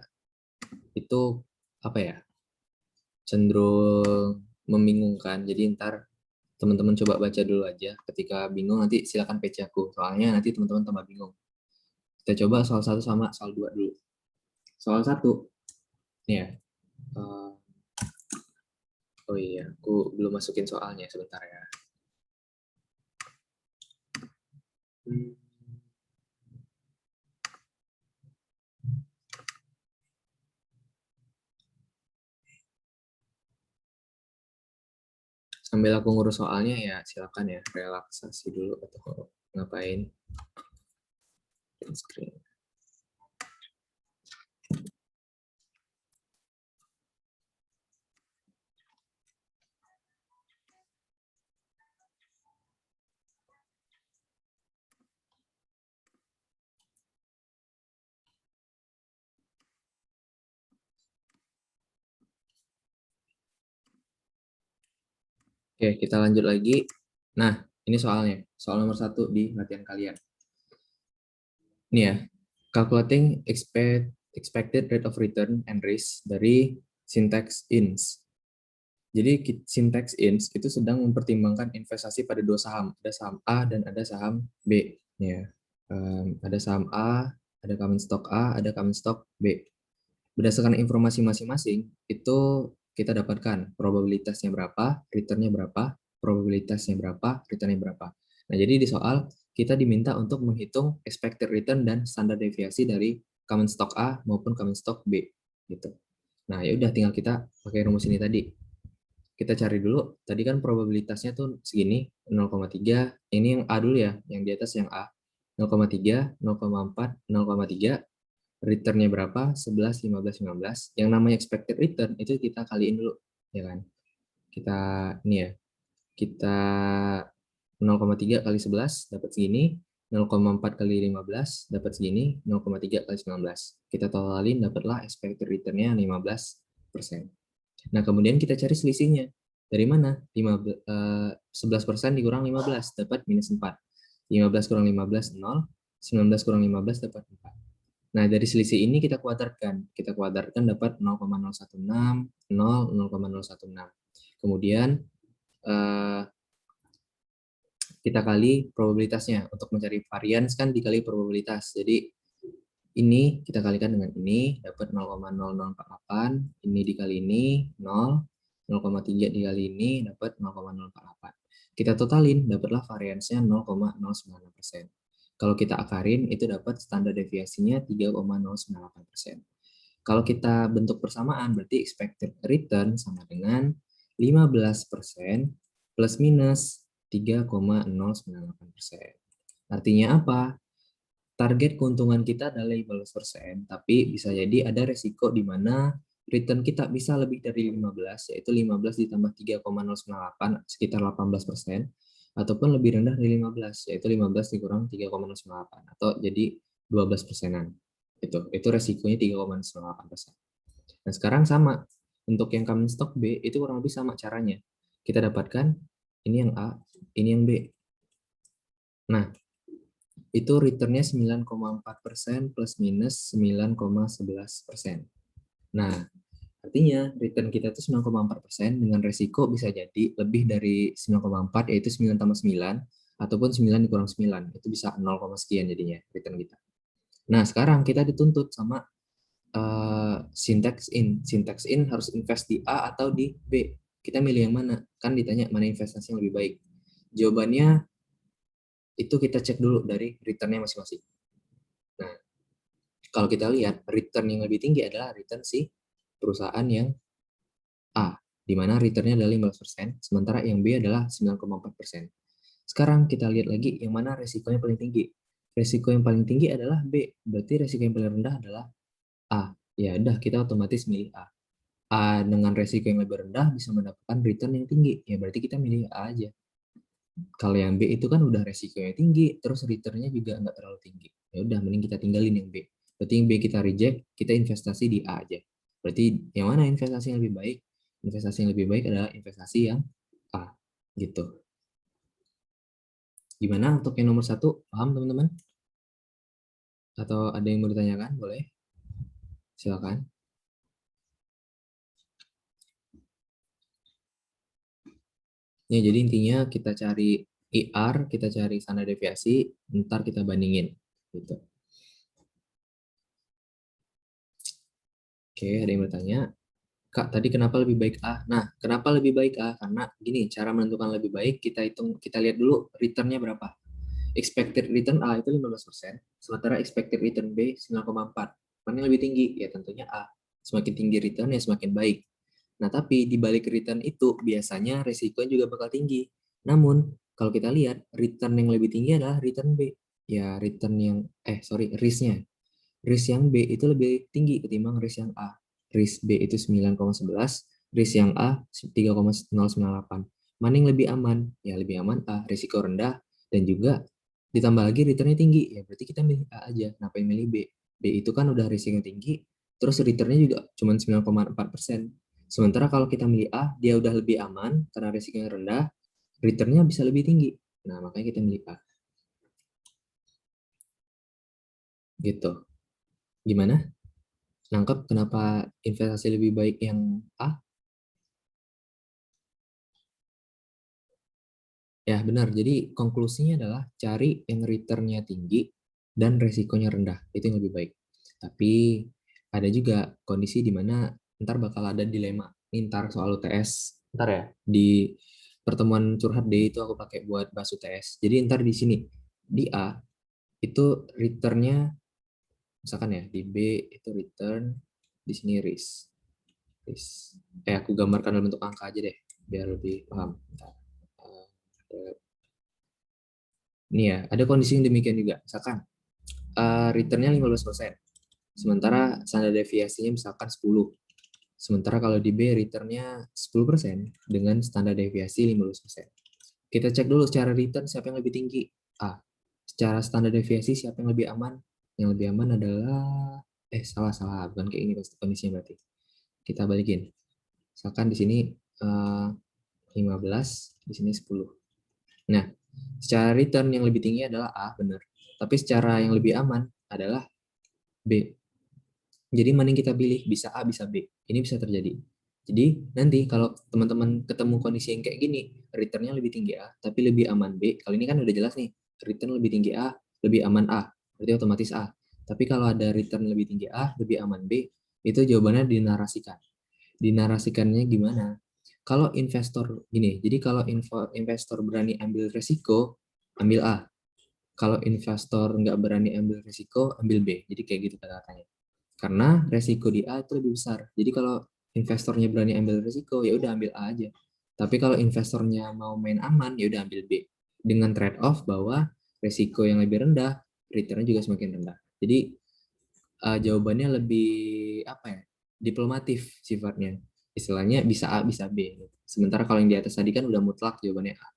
itu apa ya? Cenderung membingungkan. Jadi ntar teman-teman coba baca dulu aja. Ketika bingung nanti silakan PC aku. Soalnya nanti teman-teman tambah bingung. Kita coba soal 1 sama soal 2 dulu. Soal 1. Nih ya. Oh iya, aku belum masukin soalnya sebentar ya. Sambil aku ngurus soalnya ya silakan ya relaksasi dulu atau ngapain. Screen. Oke, kita lanjut lagi. Nah, ini soalnya. Soal nomor 1 di latihan kalian. Ini ya, calculating expected rate of return and risk dari syntax ins. Jadi syntax ins itu sedang mempertimbangkan investasi pada 2 saham. Ada saham A dan ada saham B. Ini ya. Ada saham A, ada common stock A, ada common stock B. Berdasarkan informasi masing-masing, itu kita dapatkan probabilitasnya berapa, returnnya berapa, probabilitasnya berapa, returnnya berapa. Nah, jadi di soal kita diminta untuk menghitung expected return dan standar deviasi dari common stock A maupun common stock B gitu. Nah, ya udah tinggal kita pakai rumus ini tadi. Kita cari dulu, tadi kan probabilitasnya tuh segini, 0,3. Ini yang A dulu ya, yang di atas yang A. 0,3, 0,4, 0,3, returnnya berapa, 11, 15, 15. Yang namanya expected return itu kita kaliin dulu, ya kan? Kita, ini ya, kita 0,3 kali 11 dapat segini, 0,4 kali 15 dapat segini, 0,3 kali 19. Kita totalin dapatlah expected return-nya 15%. Nah, kemudian kita cari selisihnya. Dari mana? 11% dikurang 15 dapat minus 4. 15 kurang 15, 0. 19 kurang 15 dapat 4. Nah, dari selisih ini kita kuadratkan. Kita kuadratkan dapat 0,016, 0, 0,016. Kemudian kita kali probabilitasnya. Untuk mencari varians kan dikali probabilitas. Jadi ini kita kalikan dengan ini, dapat 0,0048. Ini dikali ini, 0. 0,3 dikali ini, dapat 0,048. Kita totalin, dapatlah variansnya 0,096%. Kalau kita akarin, itu dapat standar deviasinya 3,098%. Kalau kita bentuk persamaan, berarti expected return sama dengan 15% plus minus 3,098%. Artinya apa? Target keuntungan kita adalah 15%, tapi bisa jadi ada resiko di mana return kita bisa lebih dari 15, yaitu 15 ditambah 3,098, sekitar 18%, ataupun lebih rendah dari 15, yaitu 15 dikurang 3,098, atau jadi 12%-an. Itu resikonya 3,08%. Nah, sekarang sama. Untuk yang common stock B, itu kurang lebih sama caranya. Kita dapatkan ini yang A, ini yang B. Nah, itu returnnya 9,4% plus minus 9,11%. Nah, artinya return kita itu 9,4% dengan resiko bisa jadi lebih dari 9,4, yaitu 9 tambah 9, ataupun 9 dikurang 9. Itu bisa 0, sekian jadinya return kita. Nah, sekarang kita dituntut sama syntax in. Syntax in harus invest di A atau di B. Kita milih yang mana? Kan ditanya mana investasi yang lebih baik. Jawabannya itu kita cek dulu dari returnnya masing-masing. Nah, kalau kita lihat return yang lebih tinggi adalah return si perusahaan yang A, di mana returnnya adalah 15%, sementara yang B adalah 9,4%. Sekarang kita lihat lagi yang mana resikonya paling tinggi. Resiko yang paling tinggi adalah B, berarti resiko yang paling rendah adalah A. Ya udah, kita otomatis milih A. A dengan resiko yang lebih rendah bisa mendapatkan return yang tinggi. Ya berarti kita milih A aja. Kalau yang B itu kan udah resikonya tinggi, terus returnnya juga nggak terlalu tinggi. Ya udah, mending kita tinggalin yang B. Berarti yang B kita reject, kita investasi di A aja. Berarti yang mana investasi yang lebih baik? Investasi yang lebih baik adalah investasi yang A. Gitu. Gimana untuk yang nomor 1? Paham teman-teman? Atau ada yang mau ditanyakan? Boleh. Silakan. Ya, jadi intinya kita cari IR, kita cari standar deviasi, ntar kita bandingin. Gitu. Oke, ada yang bertanya? Kak, tadi kenapa lebih baik A? Nah, kenapa lebih baik A? Karena gini, cara menentukan lebih baik, kita hitung, kita lihat dulu returnnya berapa. Expected return A itu 15%, sementara expected return B 9,4. Mana yang lebih tinggi? Ya tentunya A. Semakin tinggi return ya semakin baik. Nah, tapi di balik return itu biasanya resikonya juga bakal tinggi. Namun, kalau kita lihat return yang lebih tinggi adalah return B. Ya, return yang risk-nya. Risk yang B itu lebih tinggi ketimbang risk yang A. Risk B itu 9,11, risk yang A 3,098. Mana yang lebih aman? Ya lebih aman A, risiko rendah dan juga ditambah lagi returnnya tinggi. Ya berarti kita milih A aja. Kenapa yang milih B? B itu kan udah risiko tinggi, terus returnnya juga cuma 9,4%. Sementara kalau kita milih A, dia udah lebih aman karena risikonya rendah, returnnya bisa lebih tinggi. Nah, makanya kita milih A. Gitu. Gimana? Nangkep kenapa investasi lebih baik yang A? Ya, benar. Jadi konklusinya adalah cari yang return-nya tinggi dan resikonya rendah. Itu yang lebih baik. Tapi ada juga kondisi di mana ntar bakal ada dilema. Ini ntar soal UTS. Ntar ya, di pertemuan curhat D itu aku pakai buat bahas UTS. Jadi ntar di sini, di A, itu return-nya, misalkan ya, di B itu return, di sini risk. Aku gambarkan dalam bentuk angka aja deh, biar lebih paham. Ini ya, ada kondisi yang demikian juga. Misalkan returnnya 15%, sementara standar deviasinya misalkan 10. Sementara kalau di B returnnya 10% dengan standar deviasi 15%. Kita cek dulu secara return siapa yang lebih tinggi. A. Secara standar deviasi siapa yang lebih aman? Yang lebih aman adalah salah, bukan kayak ini kondisinya berarti. Kita balikin. Misalkan di sini 15, di sini 10. Nah, secara return yang lebih tinggi adalah A, benar. Tapi secara yang lebih aman adalah B. Jadi mending kita pilih bisa A, bisa B. Ini bisa terjadi. Jadi nanti kalau teman-teman ketemu kondisi yang kayak gini, returnnya lebih tinggi A, tapi lebih aman B. Kali ini kan udah jelas nih, return lebih tinggi A, lebih aman A. Berarti otomatis A. Tapi kalau ada return lebih tinggi A, lebih aman B, itu jawabannya dinarasikan. Dinarasikannya gimana? Kalau investor gini, jadi kalau investor berani ambil resiko, ambil A. Kalau investor nggak berani ambil resiko, ambil B. Jadi kayak gitu kata-katanya. Karena resiko di A itu lebih besar. Jadi kalau investornya berani ambil resiko, ya udah ambil A aja. Tapi kalau investornya mau main aman, ya udah ambil B. Dengan trade off bahwa resiko yang lebih rendah, returnnya juga semakin rendah. Jadi jawabannya lebih apa ya? Diplomatif sifatnya. Istilahnya bisa A, bisa B. Sementara kalau yang di atas tadi kan udah mutlak jawabannya A.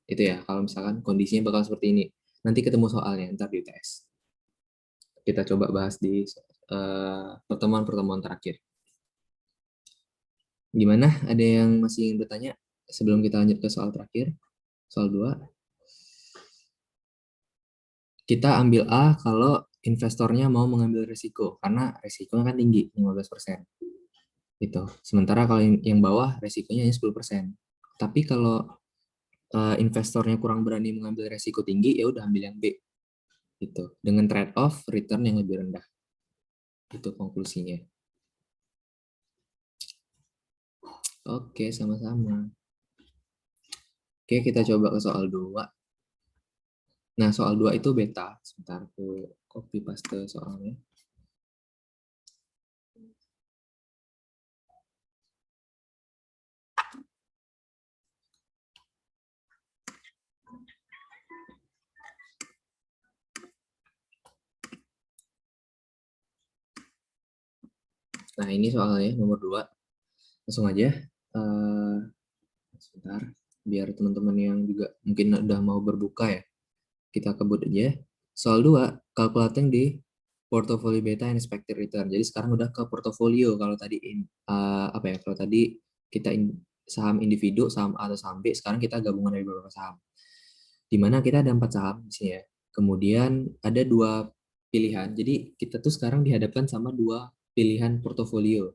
Itu ya, kalau misalkan kondisinya bakal seperti ini. Nanti ketemu soalnya, ntar di UTS. Kita coba bahas di pertemuan-pertemuan terakhir. Gimana? Ada yang masih ingin bertanya sebelum kita lanjut ke soal terakhir? Soal 2. Kita ambil A kalau investornya mau mengambil risiko, karena risikonya kan tinggi, 15%. Gitu. Sementara kalau yang bawah risikonya hanya 10%. Tapi kalau investornya kurang berani mengambil risiko tinggi, ya udah ambil yang B. Gitu. Dengan trade off return yang lebih rendah. Itu konklusinya. Oke, sama-sama. Oke, kita coba ke soal 2. Nah, soal 2 itu beta. Sebentar, aku copy paste soalnya. Nah, ini soalnya nomor 2. Langsung aja. Sebentar, biar teman-teman yang juga mungkin udah mau berbuka ya, kita kebut aja. Soal 2, calculating di portfolio beta and expected return. Jadi sekarang udah ke portofolio. Kalau tadi apa ya? Kalau tadi kita saham individu, saham A atau saham B, sekarang kita gabungan dari beberapa saham. Di mana kita ada 4 saham di sini ya. Kemudian ada 2 pilihan. Jadi kita tuh sekarang dihadapkan sama 2 pilihan portofolio.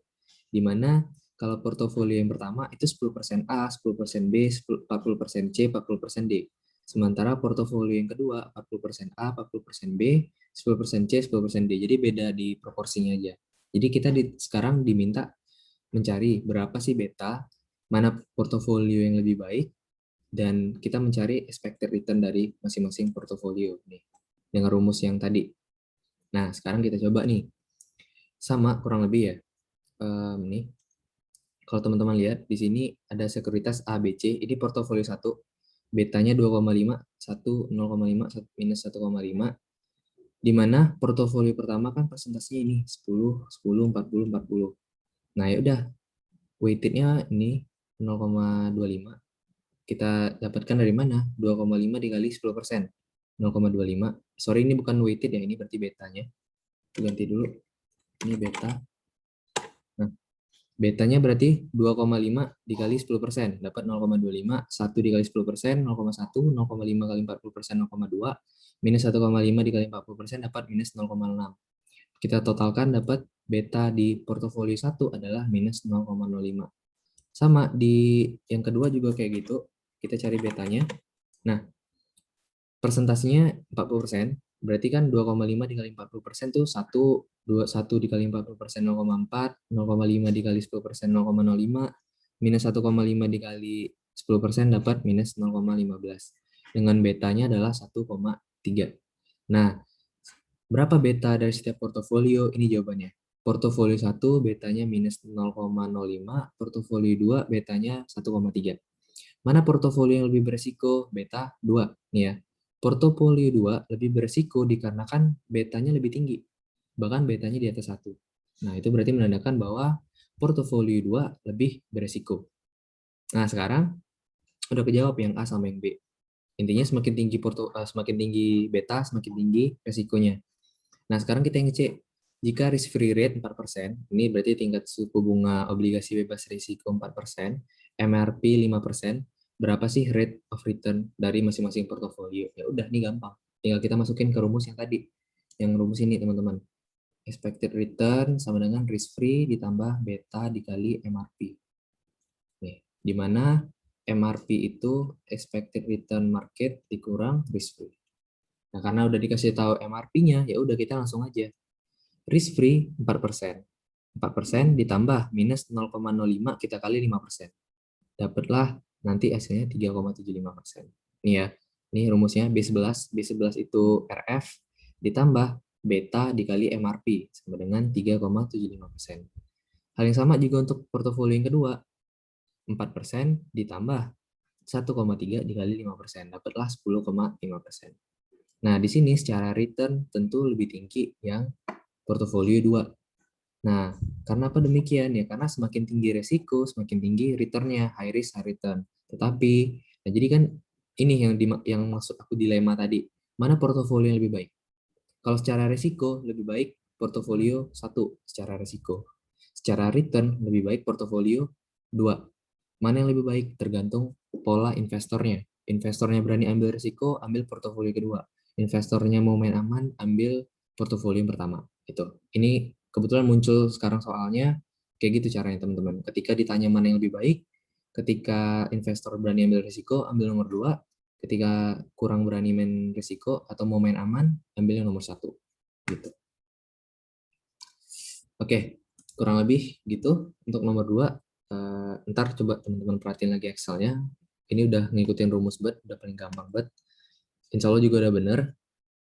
Di mana kalau portofolio yang pertama itu 10% A, 10% B, 40% C, 40% D. Sementara portofolio yang kedua 40% A, 40% B, 10% C, 10% D. Jadi beda di proporsinya aja. Jadi kita sekarang diminta mencari berapa sih beta, mana portofolio yang lebih baik, dan kita mencari expected return dari masing-masing portofolio nih dengan rumus yang tadi. Nah, sekarang kita coba nih. Sama kurang lebih ya. Nih. Kalau teman-teman lihat di sini ada sekuritas ABC, ini portofolio 1, betanya 2,5, 1 0,5, minus 1,5, di mana portofolio pertama kan presentasinya ini 10, 10, 40, 40. Nah, ya udah, weighted-nya ini 0,25. Kita dapatkan dari mana? 2,5 dikali 10%. 0,25. Sorry, ini bukan weighted ya, ini berarti betanya. Ganti dulu. Ini beta. Nah, betanya berarti 2,5 dikali 10%. Dapat 0,25. 1 dikali 10%, 0,1. 0,5 kali 40%, 0,2. Minus 1,5 dikali 40% dapat minus 0,6. Kita totalkan dapat beta di portofolio 1 adalah minus 0,05. Sama di yang kedua juga kayak gitu. Kita cari betanya. Nah, presentasinya 40%, berarti kan 2,5 dikali 40% tuh 1 dikali 40% 0,4, 0,5 dikali 10% 0,05, minus 1,5 dikali 10% dapat minus 0,15. Dengan betanya adalah 1,3. Nah, berapa beta dari setiap portofolio? Ini jawabannya. Portofolio 1 betanya minus 0,05, portofolio 2 betanya 1,3. Mana portofolio yang lebih beresiko? Beta 2 nih ya. Portofolio 2 lebih beresiko dikarenakan betanya lebih tinggi. Bahkan betanya di atas 1. Nah, itu berarti menandakan bahwa portofolio 2 lebih beresiko. Nah, sekarang udah kejawab yang A sama yang B. Intinya semakin tinggi beta, semakin tinggi resikonya. Nah, sekarang kita yang ngecek. Jika risk free rate 4%, ini berarti tingkat suku bunga obligasi bebas risiko 4%, MRP 5%, berapa sih rate of return dari masing-masing portofolio? Ya udah, ini gampang. Tinggal kita masukin ke rumus yang tadi. Yang rumus ini, teman-teman. Expected return sama dengan risk free ditambah beta dikali MRP. Nih, di mana MRP itu expected return market dikurang risk free. Nah, karena udah dikasih tahu MRP-nya, ya udah kita langsung aja. Risk free 4%. 4% ditambah minus 0,05 kita kali 5%. Dapatlah nanti hasilnya 3,75%. Ini ya. Ini rumusnya B11. B11 itu RF ditambah beta dikali MRP sama dengan 3,75%. Hal yang sama juga untuk portofolio yang kedua. 4% ditambah 1,3 dikali 5%. Dapatlah 10,5%. Nah, di sini secara return tentu lebih tinggi yang portofolio 2. Nah, karena apa demikian? Ya, karena semakin tinggi resiko, semakin tinggi returnnya, high risk, high return. Tetapi, nah jadi kan ini yang maksud aku dilema tadi. Mana portofolio yang lebih baik? Kalau secara resiko, lebih baik portofolio 1 secara resiko. Secara return, lebih baik portofolio 2. Mana yang lebih baik? Tergantung pola investornya. Investornya berani ambil resiko, ambil portofolio kedua. Investornya mau main aman, ambil portofolio yang pertama. Itu. Ini kebetulan muncul sekarang soalnya, kayak gitu caranya teman-teman. Ketika ditanya mana yang lebih baik, ketika investor berani ambil resiko, ambil nomor 2. Ketika kurang berani main risiko atau mau main aman, ambil yang nomor 1. Gitu. Oke, kurang lebih gitu untuk nomor 2. Ntar coba teman-teman perhatiin lagi Excel-nya. Ini udah ngikutin rumus bet, udah paling gampang bet. Insya Allah juga udah bener.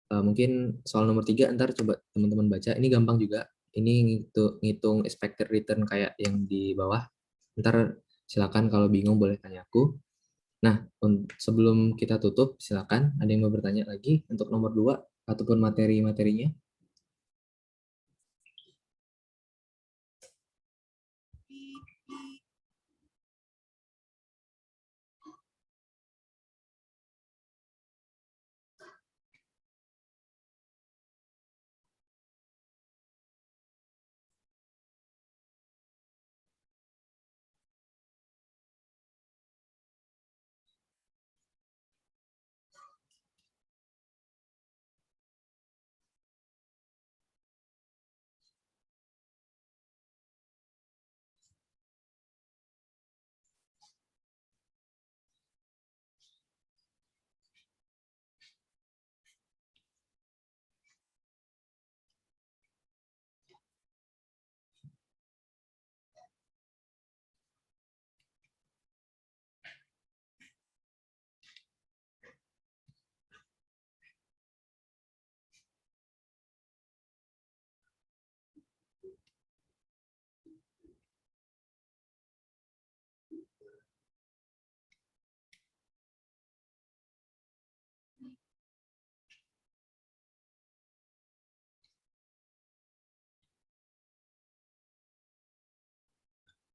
Mungkin soal nomor 3 ntar coba teman-teman baca. Ini gampang juga. Ini ngitung expected return kayak yang di bawah. Ntar silakan kalau bingung boleh tanya aku. Nah, sebelum kita tutup, silakan ada yang mau bertanya lagi untuk nomor 2 ataupun materi-materinya.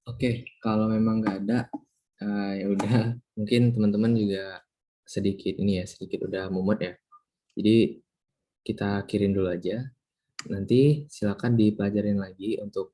Oke, kalau memang nggak ada, ya udah mungkin teman-teman juga sedikit ini ya, sedikit udah mumet ya. Jadi kita akhirin dulu aja, nanti silakan dipelajarin lagi untuk